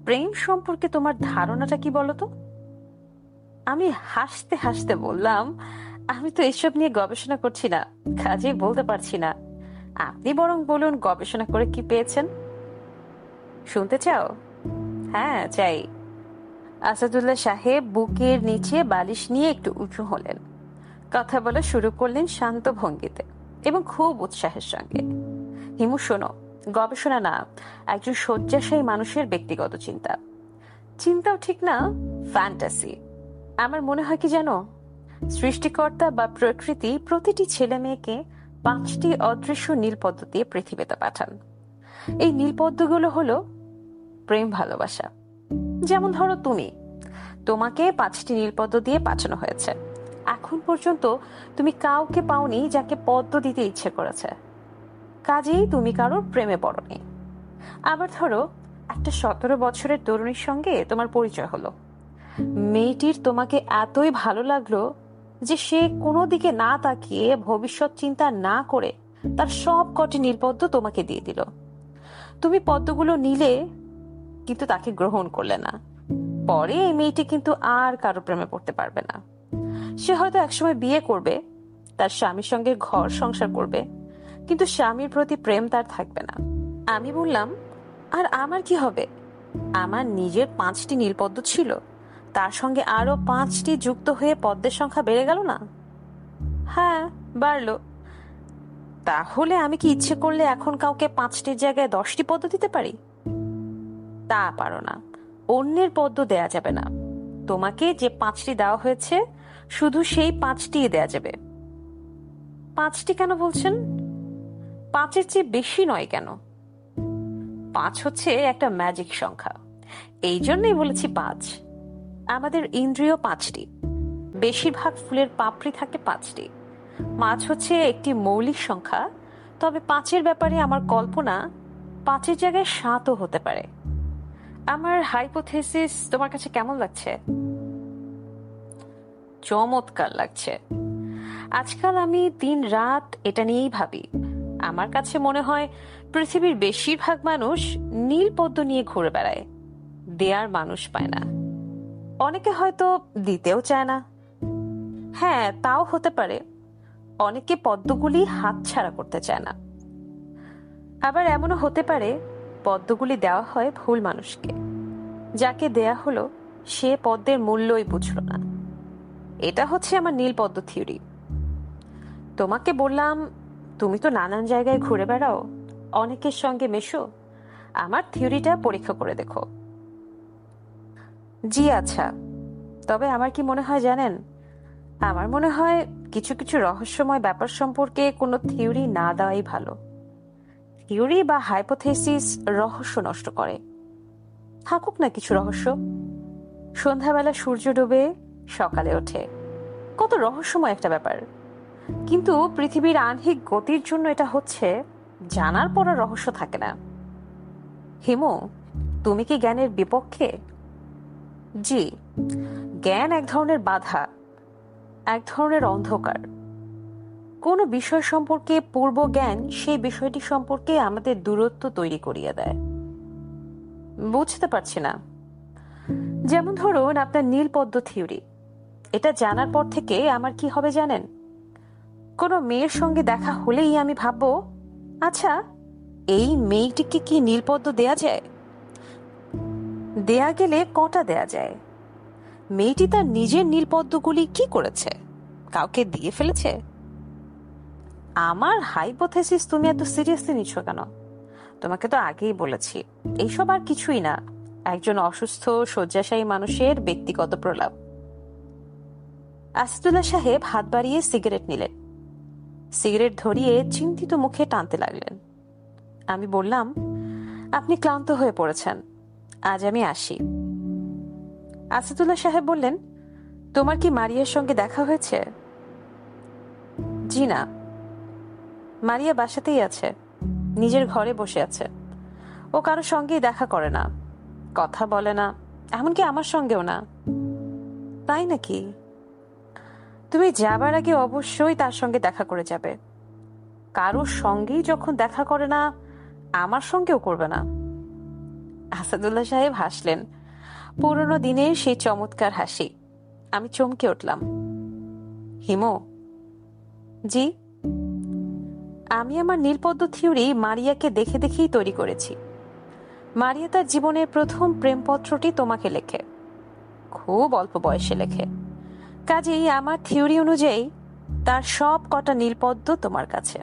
প্রেম সম্পর্কে তোমার ধারণাটা কি বলতো? আমি হাসতে হাসতে বললাম, আমি তো এসব নিয়ে গবেষণা করছি না, কাজেই বলতে পারছি না। আপনি বরং বলুন, গবেষণা করে কি পেয়েছেন? শুনতে চাও? হ্যাঁ, চাই। আসাদুল্লাহ সাহেব বুকের নিচে বালিশ নিয়ে একটু উঁচু হলেন। কথা বলা শুরু করলেন শান্ত ভঙ্গিতে এবং খুব উৎসাহের সঙ্গে। হিমু, শোনো, গবেষণা না, একজন শয্যাশায়ী মানুষের ব্যক্তিগত চিন্তা। চিন্তাও ঠিক না, ফ্যান্টাসি। আমার মনে হয় কি জানো, সৃষ্টিকর্তা বা প্রকৃতি প্রতিটি ছেলে মেয়েকে 5টি অদৃশ্য নীলপদ্ম দিয়ে পৃথিবীতে পাঠান। এই নীলপদ্মগুলো হলো প্রেম, ভালোবাসা। যেমন ধরো তোমাকে 5টি নীলপদ্ম দিয়ে পাঠানো হয়েছে। এখন পর্যন্ত তুমি কাউকে পাওনি যাকে পদ্ম দিতে ইচ্ছে করেছে, কাজেই তুমি কারোর প্রেমে পড়নি। আবার ধরো, একটা 17 বছরের তরুণীর সঙ্গে তোমার পরিচয় হলো। মেয়েটির তোমাকে এতই ভালো লাগলো যে সে কোনো দিকে না তাকিয়ে, ভবিষ্যৎ চিন্তা না করে তার সব কটি নীলপদ্ম তোমাকে দিয়ে দিল। তুমি পদ্মগুলো নিলে, কিন্তু তাকে গ্রহণ করলে না। পরে এই মেয়েটি কিন্তু আর কারো প্রেমে পড়তে পারবে না। সে হয়তো একসময় বিয়ে করবে, তার স্বামীর সঙ্গে ঘর সংসার করবে, কিন্তু স্বামীর প্রতি প্রেম তার থাকবে না। আমি বললাম, আর আমার কি হবে? আমার নিজের 5টি নীলপদ্ম ছিল, তার সঙ্গে আরো 5টি যুক্ত হয়ে পদ্মের সংখ্যা বেড়ে গেল না? হ্যাঁ, বাড়লো। তাহলে আমি কি ইচ্ছে করলে এখন কাউকে 5টির জায়গায় 10টি পদ্ম দিতে পারি? তা পারো না। অন্যের পদ্ম দেয়া যাবে না। তোমাকে যে 5টি দেওয়া হয়েছে, শুধু সেই 5টি দেয়া যাবে। 5টি কেন বলছেন? 5-এর চেয়ে বেশি নয় কেন? 5 হচ্ছে একটা ম্যাজিক সংখ্যা, এই জন্যই বলেছি 5। আমাদের ইন্দ্রিয় 5টি, বেশিরভাগ ফুলের পাপড়ি থাকে 5টি। 5 হচ্ছে একটি মৌলিক সংখ্যা, তবে 5-এর ব্যাপারে আমার কল্পনা 5-এর জায়গায় 7ও হতে পারে। আমার হাইপোথেসিস তোমার কাছে কেমন লাগছে? চমৎকার লাগছে। আজকাল আমি দিন রাত এটা নিয়েই ভাবি। আমার কাছে মনে হয় পৃথিবীর বেশিরভাগ মানুষ নীল পদ্ম নিয়ে ঘুরে বেড়ায়, দেয়ার মানুষ পায় না। অনেকে হয়তো দিতেও চায় না। হ্যাঁ, তাও হতে পারে। অনেকে পদ্মগুলি হাতছাড়া করতে চায় না। আবার এমনও হতে পারে পদ্মগুলি দেওয়া হয় ভুল মানুষকে। যাকে দেয়া হলো সে পদ্মের মূল্যই বুঝল না। এটা হচ্ছে আমার নীল পদ্ম থিওরি। তোমাকে বললাম, তুমি তো নানান জায়গায় ঘুরে বেড়াও, অনেকের সঙ্গে মেশো, আমার থিওরিটা পরীক্ষা করে দেখো। জি আচ্ছা, তবে আমার কি মনে হয় জানেন? আমার মনে হয় কিছু কিছু রহস্যময় ব্যাপার সম্পর্কে কোনো থিওরি না দেওয়াই ভালো। থিওরি বা হাইপোথেসিস রহস্য নষ্ট করে। থাকুক না কিছু রহস্য। সন্ধ্যাবেলা সূর্য ডুবে, সকালে ওঠে, কত রহস্যময় একটা ব্যাপার। কিন্তু পৃথিবীর আহ্নিক গতির জন্য এটা হচ্ছে, জানার পর আর রহস্য থাকে না। হিমু, তুমি কি জ্ঞানের বিপক্ষে? জি, জ্ঞান এক ধরনের বাধা, এক ধরনের অন্ধকার। কোনো বিষয় সম্পর্কে পূর্ব জ্ঞান সেই বিষয়টি সম্পর্কে আমাদের দূরত্ব তৈরি করিয়ে দেয়। বুঝতে পারছি না। যেমন ধরুন আপনার নীলপদ্ম থিওরি, এটা জানার পর থেকে আমার কি হবে জানেন? কোনো মেয়ের সঙ্গে দেখা হলেই আমি ভাববো, আচ্ছা এই মেয়েটিকে কি নীলপদ্ম দেয়া যায়? দেয়া গেলে কটা দেয়া যায়? মেয়েটি তার নিজের নীলপদ্মগুলি কি করেছে? কাউকে দিয়ে ফেলেছে? আমার হাইপোথেসিস তুমি এত সিরিয়াসলি নিচ্ছ কেন? তোমাকে তো আগেই বলেছি, এইসব আর কিছুই না, একজন অসুস্থ শয্যাশায়ী মানুষের ব্যক্তিগত প্রলাপ। আসাদুল্লাহ সাহেব হাত বাড়িয়ে সিগারেট নিলেন। সিগারেট ধরিয়ে চিন্তিত মুখে টানতে লাগলেন। আমি বললাম, আপনি ক্লান্ত হয়ে পড়েছেন, আজ আমি আসি। আসাদুল্লাহ সাহেব বললেন, তোমার কি মারিয়ার সঙ্গে দেখা হয়েছে? জি না। মারিয়া বাসাতেই আছে, নিজের ঘরে বসে আছে। ও কারোর সঙ্গেই দেখা করে না, কথা বলে না, এমনকি আমার সঙ্গেও না। তাই নাকি? তুমি যাবার আগে অবশ্যই তার সঙ্গে দেখা করে যাবে। কারোর সঙ্গেই যখন দেখা করে না, আমার সঙ্গেও করবে না। আসাদুল্লাহ সাহেব হাসলেন, পুরনো দিনের সেই চমৎকার হাসি। আমি চমকে উঠলাম। হিমু। জি। আমি আমার নীলপদ্ম থিওরি মারিয়াকে দেখে দেখেই তৈরি করেছি। মারিয়া তার জীবনের প্রথম প্রেমপত্রটি তোমাকে লেখে, খুব অল্প বয়সে লেখে। কাজেই আমার থিওরি অনুযায়ী তার সব কটা নীলপদ্ম তোমার কাছে।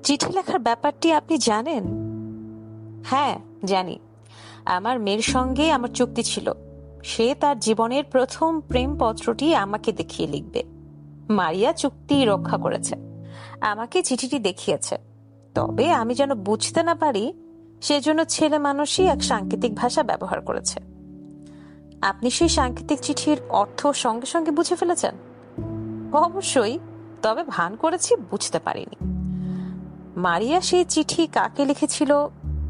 চিঠি লেখার ব্যাপারটি আপনি জানেন? হ্যাঁ, জানি। আমার মেয়ের সঙ্গে আমার চুক্তি ছিল, সে তার জীবনের প্রথম প্রেমপত্রটি আমাকে দেখিয়ে লিখবে। মারিয়া চুক্তি রক্ষা করেছে, আমাকে চিঠিটি দেখিয়েছে। তবে আমি যেন বুঝতে না পারি, সেজন্য ছেলে মানুষই এক সাংকেতিক ভাষা ব্যবহার করেছে। আপনি সেই সাংকেতিক চিঠির অর্থ সঙ্গে সঙ্গে বুঝে ফেলেছেন? অবশ্যই, তবে ভান করেছি বুঝতে পারিনি। মারিয়া সেই চিঠি কাকে লিখেছিল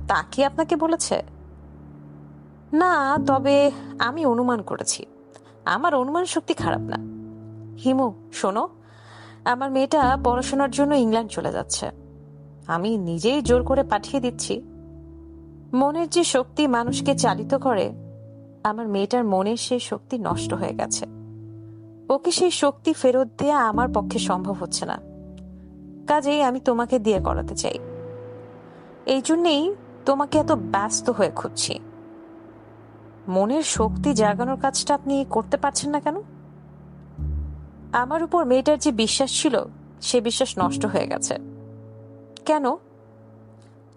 তা কি আপনাকে বলেছে? না, তবে আমি অনুমান করেছি। আমার অনুমান শক্তি খারাপ না। হিমু, শোনো, আমার মেয়েটা পড়াশোনার জন্য ইংল্যান্ড চলে যাচ্ছে। আমি নিজেই জোর করে পাঠিয়ে দিচ্ছি। মনের যে শক্তি মানুষকে চালিত করে, আমার মেয়েটার মনের সেই শক্তি নষ্ট হয়ে গেছে। ওকে সেই শক্তি ফেরত দেয়া আমার পক্ষে সম্ভব হচ্ছে না। কাজেই আমি তোমাকে দিয়ে করাতে চাই। এই জন্যেই তোমাকে এত ব্যস্ত হয়ে খুঁজছি। মনের শক্তি জাগানোর কাজটা আপনি করতে পারছেন না কেন? আমার উপর মেয়েটার যে বিশ্বাস ছিল, সে বিশ্বাস নষ্ট হয়ে গেছে। কেন?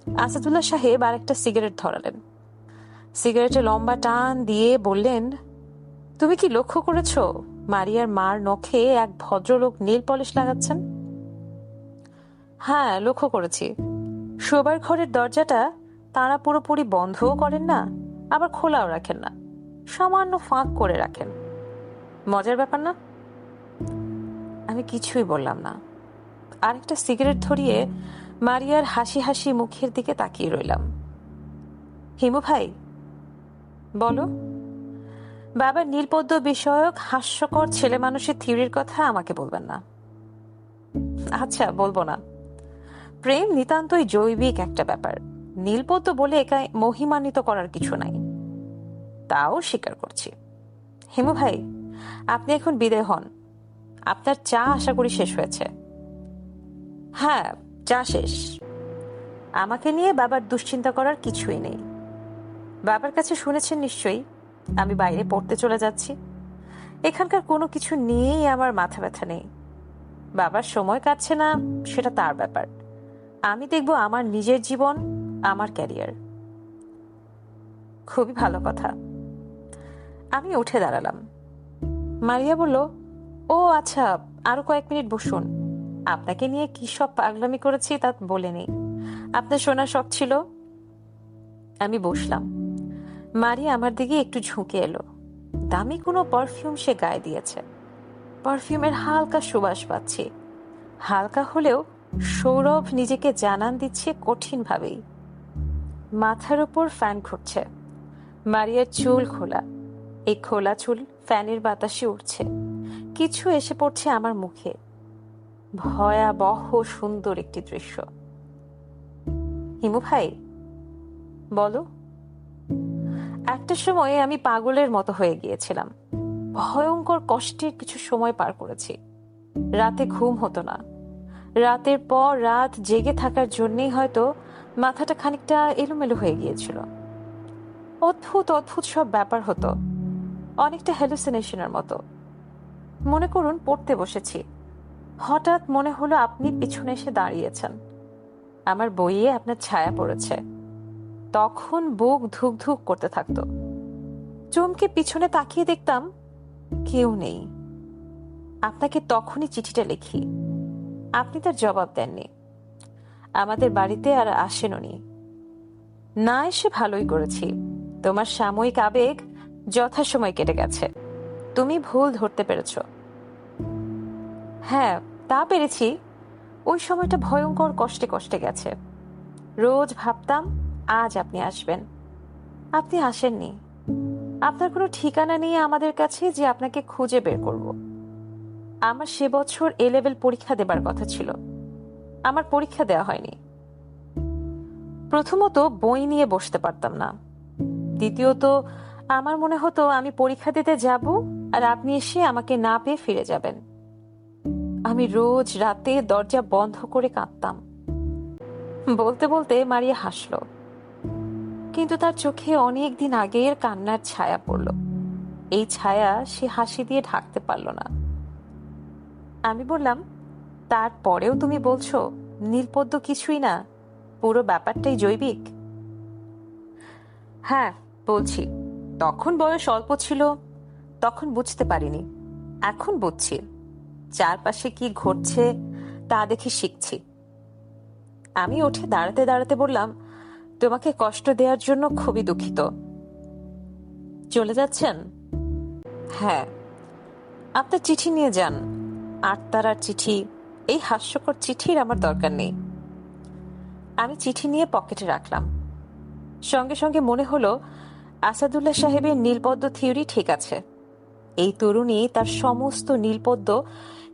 আসাদুল্লাহ সাহেব আরেকটা সিগারেট ধরালেন। সিগারেটে লম্বা টান দিয়ে বললেন, তুমি কি লক্ষ্য করেছো মারিয়ার মার নখে এক ভদ্রলোক নীল পলিশ লাগাচ্ছেন? হ্যাঁ, লক্ষ্য করেছি। শোবার ঘরের দরজাটা তাঁরা পুরোপুরি বন্ধও করেন না, আবার খোলাও রাখেন না, সামান্য ফাঁক করে রাখেন। মজার ব্যাপার না? আমি কিছুই বললাম না। আরেকটা সিগারেট ধরিয়ে মারিয়ার হাসি হাসি মুখের দিকে তাকিয়ে রইলাম। হিমু ভাই, বলো। বাবার নীলপদ্ম বিষয়ক হাস্যকর ছেলে মানুষের থিওরির কথা আমাকে বলবেন না। আচ্ছা, বলবো না। প্রেম নিতান্তই জৈবিক একটা ব্যাপার। নীলপদ্ম বলে একা মহিমান্বিত করার কিছু নাই, তাও স্বীকার করছি। হিমু ভাই, আপনি এখন বিদায় হন। আপনার চা আশা করি শেষ হয়েছে। হ্যাঁ, চা শেষ। আমাকে নিয়ে বাবার দুশ্চিন্তা করার কিছুই নেই। বাবার কাছে শুনেছেন নিশ্চয়ই, আমি বাইরে পড়তে চলে যাচ্ছি। এখানকার কোনো কিছু নিয়েই আমার মাথা ব্যথা নেই। বাবার সময় কাটছে না, সেটা তার ব্যাপার। আমি দেখব আমার নিজের জীবন, আমার ক্যারিয়ার। খুবই ভালো কথা। আমি উঠে দাঁড়ালাম। মারিয়া বলল, ও আচ্ছা, আরো কয়েক মিনিট বসুন। আপনাকে নিয়ে কি সব পাগলামি করেছি তা বলে নেই। আপনার শোনার শখ ছিল। আমি বসলাম। মারিয়া আমার দিকে একটু ঝুঁকে এলো। দামি কোনো পারফিউম সে গায়ে দিয়েছে। পারফিউমের হালকা সুবাস পাচ্ছি। হালকা হলেও সৌরভ নিজেকে জানান দিচ্ছে কঠিন ভাবেই। মাথার উপর ফ্যান ঘুরছে। মারিয়ার চুল খোলা। এই খোলা চুল ফ্যানের বাতাসে উঠছে। কিছু এসে পড়ছে আমার মুখে। ভয়াবহ সুন্দর একটি দৃশ্য। হিমু ভাই, বলো। একটা সময়ে আমি পাগলের মতো হয়ে গিয়েছিলাম। ভয়ঙ্কর কষ্টের কিছু সময় পার করেছি। রাতে ঘুম হতো না। রাতের পর রাত জেগে থাকার জন্যই হয়তো মাথাটা খানিকটা এলোমেলো হয়ে গিয়েছিল। অদ্ভুত অদ্ভুত সব ব্যাপার হতো, অনেকটা হ্যালুসিনেশনের মতো। মনে করুন পড়তে বসেছি, হঠাৎ মনে হলো আপনি পিছনে এসে দাঁড়িয়েছেন। আমার বইয়ে আপনার ছায়া পড়েছে। তখন বুক ধুক ধুক করতে থাকতো। চমকে পিছনে তাকিয়ে দেখতাম কেউ নেই। আপনাকে তখনই চিঠিটা লিখি। আপনি তার জবাব দেননি। আমাদের বাড়িতে আর আসেননি। না এসে ভালোই করেছি। তোমার সাময়িক আবেগ যথাসময় কেটে গেছে। তুমি ভুল ধরতে পেরেছ। হ্যাঁ, তা পেরেছি। ওই সময়টা ভয়ঙ্কর কষ্টে কষ্টে গেছে। রোজ ভাবতাম আজ আপনি আসবেন। আপনি আসেননি। আপনার কোনো ঠিকানা নেই আমাদের কাছে যে আপনাকে খুঁজে বের করব। আমার সে বছর এ লেভেল পরীক্ষা দেবার কথা ছিল। আমার পরীক্ষা দেওয়া হয়নি। প্রথমত বই নিয়ে বসতে পারতাম না। দ্বিতীয়ত আমার মনে হতো আমি পরীক্ষা দিতে যাব আর আপনি এসে আমাকে না পেয়ে ফিরে যাবেন। আমি রোজ রাতে দরজা বন্ধ করে কাঁদতাম। বলতে বলতে মারিয়া হাসলো, কিন্তু তার চোখে অনেক দিন আগের কান্নার ছায়া পড়ল। এই ছায়া সে হাসি দিয়ে ঢাকতে পারল না। আমি বললাম, তারপরেও তুমি বলছো নীলপদ্ম কিছুই না, পুরো ব্যাপারটাই জৈবিক? হ্যাঁ, বলছি। তখন বয়স অল্প ছিল, তখন বুঝতে পারিনি। এখন বুঝছি। চারপাশে কি ঘটছে তা দেখে শিখছি। আমি উঠে দাঁড়াতে দাঁড়াতে বললাম, তোমাকে কষ্ট দেওয়ার জন্য খুবই দুঃখিত। চলে যাচ্ছেন? হ্যাঁ। আপনার চিঠি নিয়ে যান। আটতারার চিঠি, এই হাস্যকর চিঠির আমার দরকার নেই। আমি চিঠি নিয়ে পকেটে রাখলাম। সঙ্গে সঙ্গে মনে হলো আসাদুল্লাহ সাহেবের নীলপদ্ম থিওরি ঠিক আছে। এই তরুণী তার সমস্ত নীলপদ্ম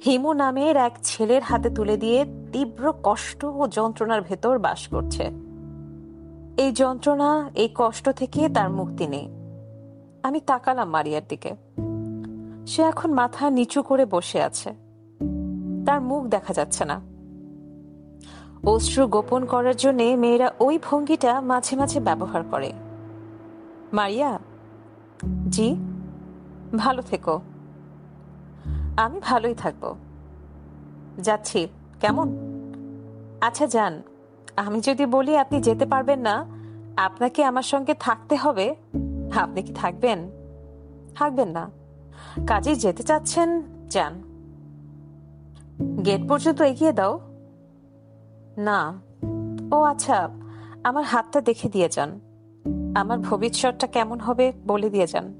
হিমু নামের এক ছেলের হাতে তুলে দিয়ে তীব্র কষ্ট ও যন্ত্রণার ভেতর বাস করছে। এই যন্ত্রণা, এই কষ্ট থেকে তার মুক্তি নেই। আমি তাকালাম মারিয়ার দিকে। সে এখন মাথা নিচু করে বসে আছে। তার মুখ দেখা যাচ্ছে না। অশ্রু গোপন করার জন্য মেয়েরা ওই ভঙ্গিটা মাঝে মাঝে ব্যবহার করে। মারিয়া। জি। ভালো থেকো। আমি ভালোই থাকবো। যাচ্ছি। কেমন? আচ্ছা যান। আমি যদি বলি আপনি যেতে পারবেন না, আপনাকে আমার সঙ্গে থাকতে হবে, আপনি কি থাকবেন? থাকবেন না। কাজেই যেতে চাচ্ছেন, যান। গেট পর্যন্ত এগিয়ে দাও। না। ও আচ্ছা, আমার হাতটা দেখে দিয়ে যান। আমার ভবিষ্যৎটা কেমন হবে বলে দিয়ে যান।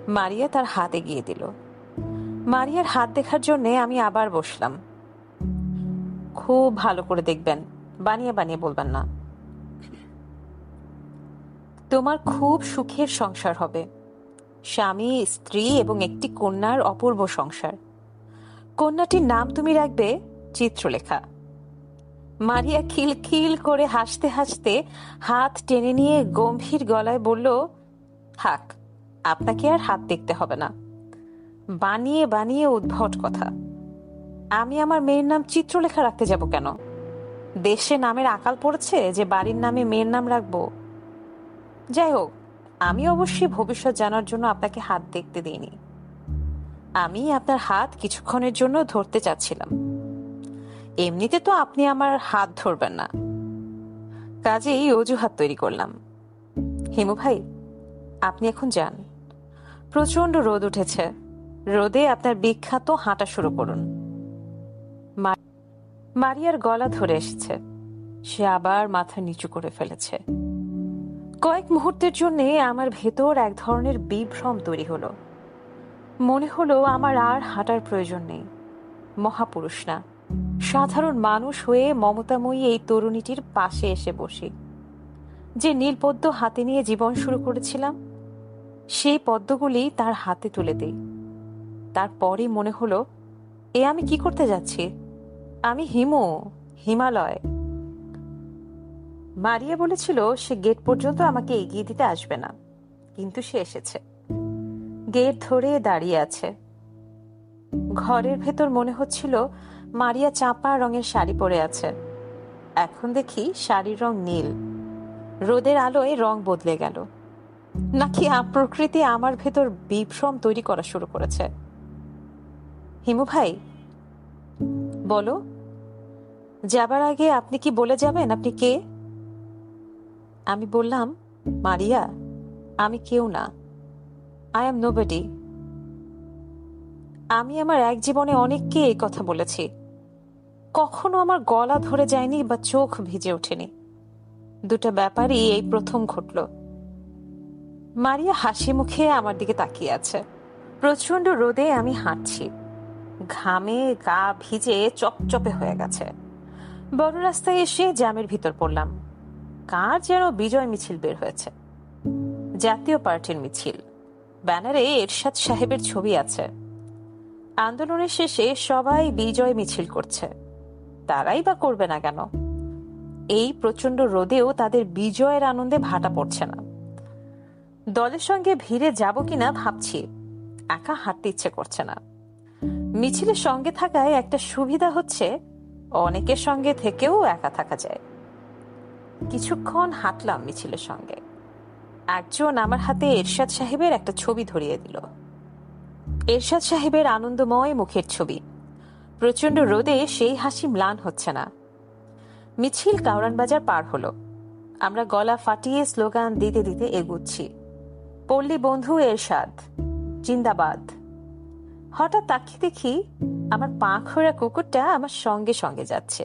মারিয়া তার হাত এগিয়ে দিল। মারিয়ার হাত দেখার জন্য আমি আবার বসলাম। খুব ভালো করে দেখবেন, বানিয়ে বানিয়ে বলবেন না। তোমার খুব সুখের সংসার হবে। স্বামী, স্ত্রী এবং একটি কন্যার অপূর্ব সংসার। কন্যাটির নাম তুমি রাখবে চিত্রলেখা। মারিয়া খিলখিল করে হাসতে হাসতে হাত টেনে নিয়ে গম্ভীর গলায় বলল, থাক, আপনাকে আর হাত দেখতে হবে না। বানিয়ে বানিয়ে উদ্ভট কথা। আমি আমার মেয়ের নাম চিত্রলেখা রাখতে যাব কেন? দেশে নামের আকাল পড়েছে যে বাড়ির নামে মেয়ের নাম রাখবো? যাই হোক, আমি অবশ্যই ভবিষ্যৎ জানার জন্য আপনাকে হাত দেখতে দিইনি। আমি আপনার হাত কিছুক্ষণের জন্য ধরতে চাচ্ছিলাম। এমনিতে তো আপনি আমার হাত ধরবেন না, কাজেই অজুহাত তৈরি করলাম। হিমু ভাই, আপনি এখন যান। প্রচন্ড রোদ উঠেছে, রোদে আপনার বিখ্যাত হাঁটা শুরু করুন। মারিয়ার গলা ধরে এসেছে। সে আবার মাথা নিচু করে ফেলেছে। কয়েক মুহূর্তের জন্য আমার ভেতর এক ধরনের বিভ্রম তৈরি হলো। মনে হলো আমার আর হাঁটার প্রয়োজন নেই। মহাপুরুষ না, সাধারণ মানুষ হয়ে মমতাময়ী এই তরুণীটির পাশে এসে বসি। যে নীলপদ্ম হাতে নিয়ে জীবন শুরু করেছিলাম, সেই পদ্মগুলি তার হাতে তুলে দিই। তারপরই মনে হলো, এ আমি কি করতে যাচ্ছি? আমি হিমালয়। মারিয়া বলেছিল সে গেট পর্যন্ত আমাকে এগিয়ে দিতে আসবে না, কিন্তু সে এসেছে। গেট ধরে দাঁড়িয়ে আছে। ঘরের ভেতর মনে হচ্ছিল মারিয়া চাপা রঙের শাড়ি পরে আছে। এখন দেখি শাড়ির রং নীল। রোদের আলোয় রং বদলে গেল। নাকি প্রকৃতি আমার ভেতর বিভ্রম তৈরি করা শুরু করেছে? হিমু ভাই, বলো, যাবার আগে আপনি কি বলে যাবেন আপনি কে? আমি বললাম, মারিয়া, আমি কেউ না। I am nobody. আমি আমার এক জীবনে অনেককে এই কথা বলেছি। কখনো আমার গলা ধরে যায়নি বা চোখ ভিজে ওঠেনি। দুটো ব্যাপারই এই প্রথম ঘটল। মারিয়া হাসি মুখে আমার দিকে তাকিয়ে আছে। প্রচন্ড রোদে আমি হাঁটছি। ঘামে গা ভিজে চপচপে হয়ে গেছে। বড় রাস্তায় এসে জ্যামের ভিতর পড়লাম। কার যেন বিজয় মিছিল বের হয়েছে। জাতীয় পার্টির মিছিল। ব্যানারে এরশাদ সাহেবের ছবি আছে। আন্দোলনের শেষে সবাই বিজয় মিছিল করছে। তারাই বা করবে না কেন? এই প্রচন্ড রোদেও তাদের বিজয়ের আনন্দে ভাটা পড়ছে না। দলের সঙ্গে ভিড়ে যাব কিনা ভাবছি। একা হাঁটতে ইচ্ছে করছে না। মিছিলের সঙ্গে থাকায় একটা সুবিধা হচ্ছে, অনেকের সঙ্গে থেকেও একা থাকা যায়। কিছুক্ষণ হাঁটলাম মিছিলের সঙ্গে। একজন আমার হাতে এরশাদ সাহেবের একটা ছবি ধরিয়ে দিল। এরশাদ সাহেবের আনন্দময় মুখের ছবি। প্রচন্ড রোদে সেই হাসি ম্লান হচ্ছে না। মিছিল কাউরান বাজার পার হলো। আমরা গলা ফাটিয়ে স্লোগান দিতে দিতে এগুচ্ছি। পল্লী বন্ধু এরশাদ জিন্দাবাদ। হঠাৎ তাকিয়ে দেখি আমার পা খোঁড়া কুকুরটা আমার সঙ্গে সঙ্গে যাচ্ছে।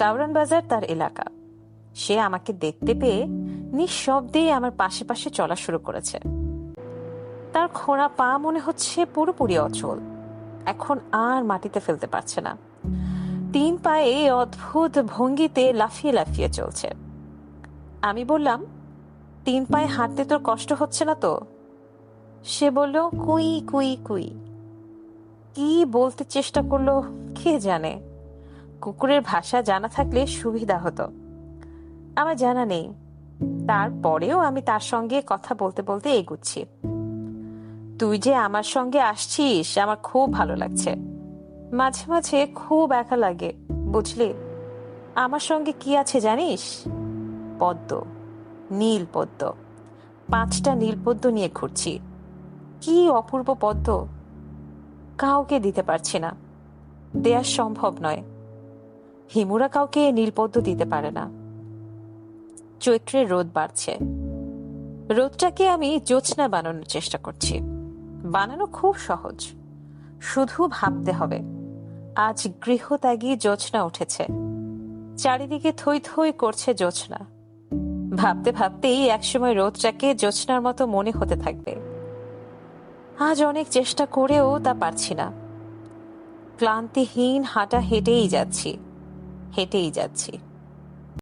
কাউরান বাজার তার এলাকা। সে আমাকে দেখতে পেয়ে নিঃশব্দে আমার পাশে পাশে চলা শুরু করেছে। তার খোঁড়া পা মনে হচ্ছে পুরোপুরি অচল। এখন আর মাটিতে ফেলতে পারছে না। 3 পায়ে অদ্ভুত ভঙ্গিতে লাফিয়ে লাফিয়ে চলছে। আমি বললাম, 3 পায়ে হাঁটতে তোর কষ্ট হচ্ছে না তো? সে বলল, কুই কুই কুই। কি বলতে চেষ্টা করলো কে জানে। কুকুরের ভাষা জানা থাকলে সুবিধা হতো। আমার জানা নেই। তারপরেও আমি তার সঙ্গে কথা বলতে বলতে এগুচ্ছি। তুই যে আমার সঙ্গে আসছিস আমার খুব ভালো লাগছে। মাঝে মাঝে খুব একা লাগে, বুঝলি? আমার সঙ্গে কি আছে জানিস? পদ্ম, নীল পদ্ম। 5টা নীল পদ্ম নিয়ে ঘুরছি। কি অপূর্ব পদ্ম! কাউকে দিতে পারছি না, দেয়া সম্ভব নয়। হিমুরা কাউকে নীলপদ্ম দিতে পারে না। চৈত্রের রোদ বাড়ছে। রোদটাকে আমি জ্যোৎস্না বানানোর চেষ্টা করছি। বানানো খুব সহজ, শুধু ভাবতে হবে। আজ গৃহত্যাগী জ্যোৎস্না উঠেছে। চারিদিকে থই থই করছে জ্যোৎস্না। ভাবতে ভাবতেই একসময় রোদটাকে জ্যোৎস্নার মতো মনে হতে থাকবে। আজ অনেক চেষ্টা করেও তা পারছি না। ক্লান্তিহীন হাঁটা হেঁটেই যাচ্ছি।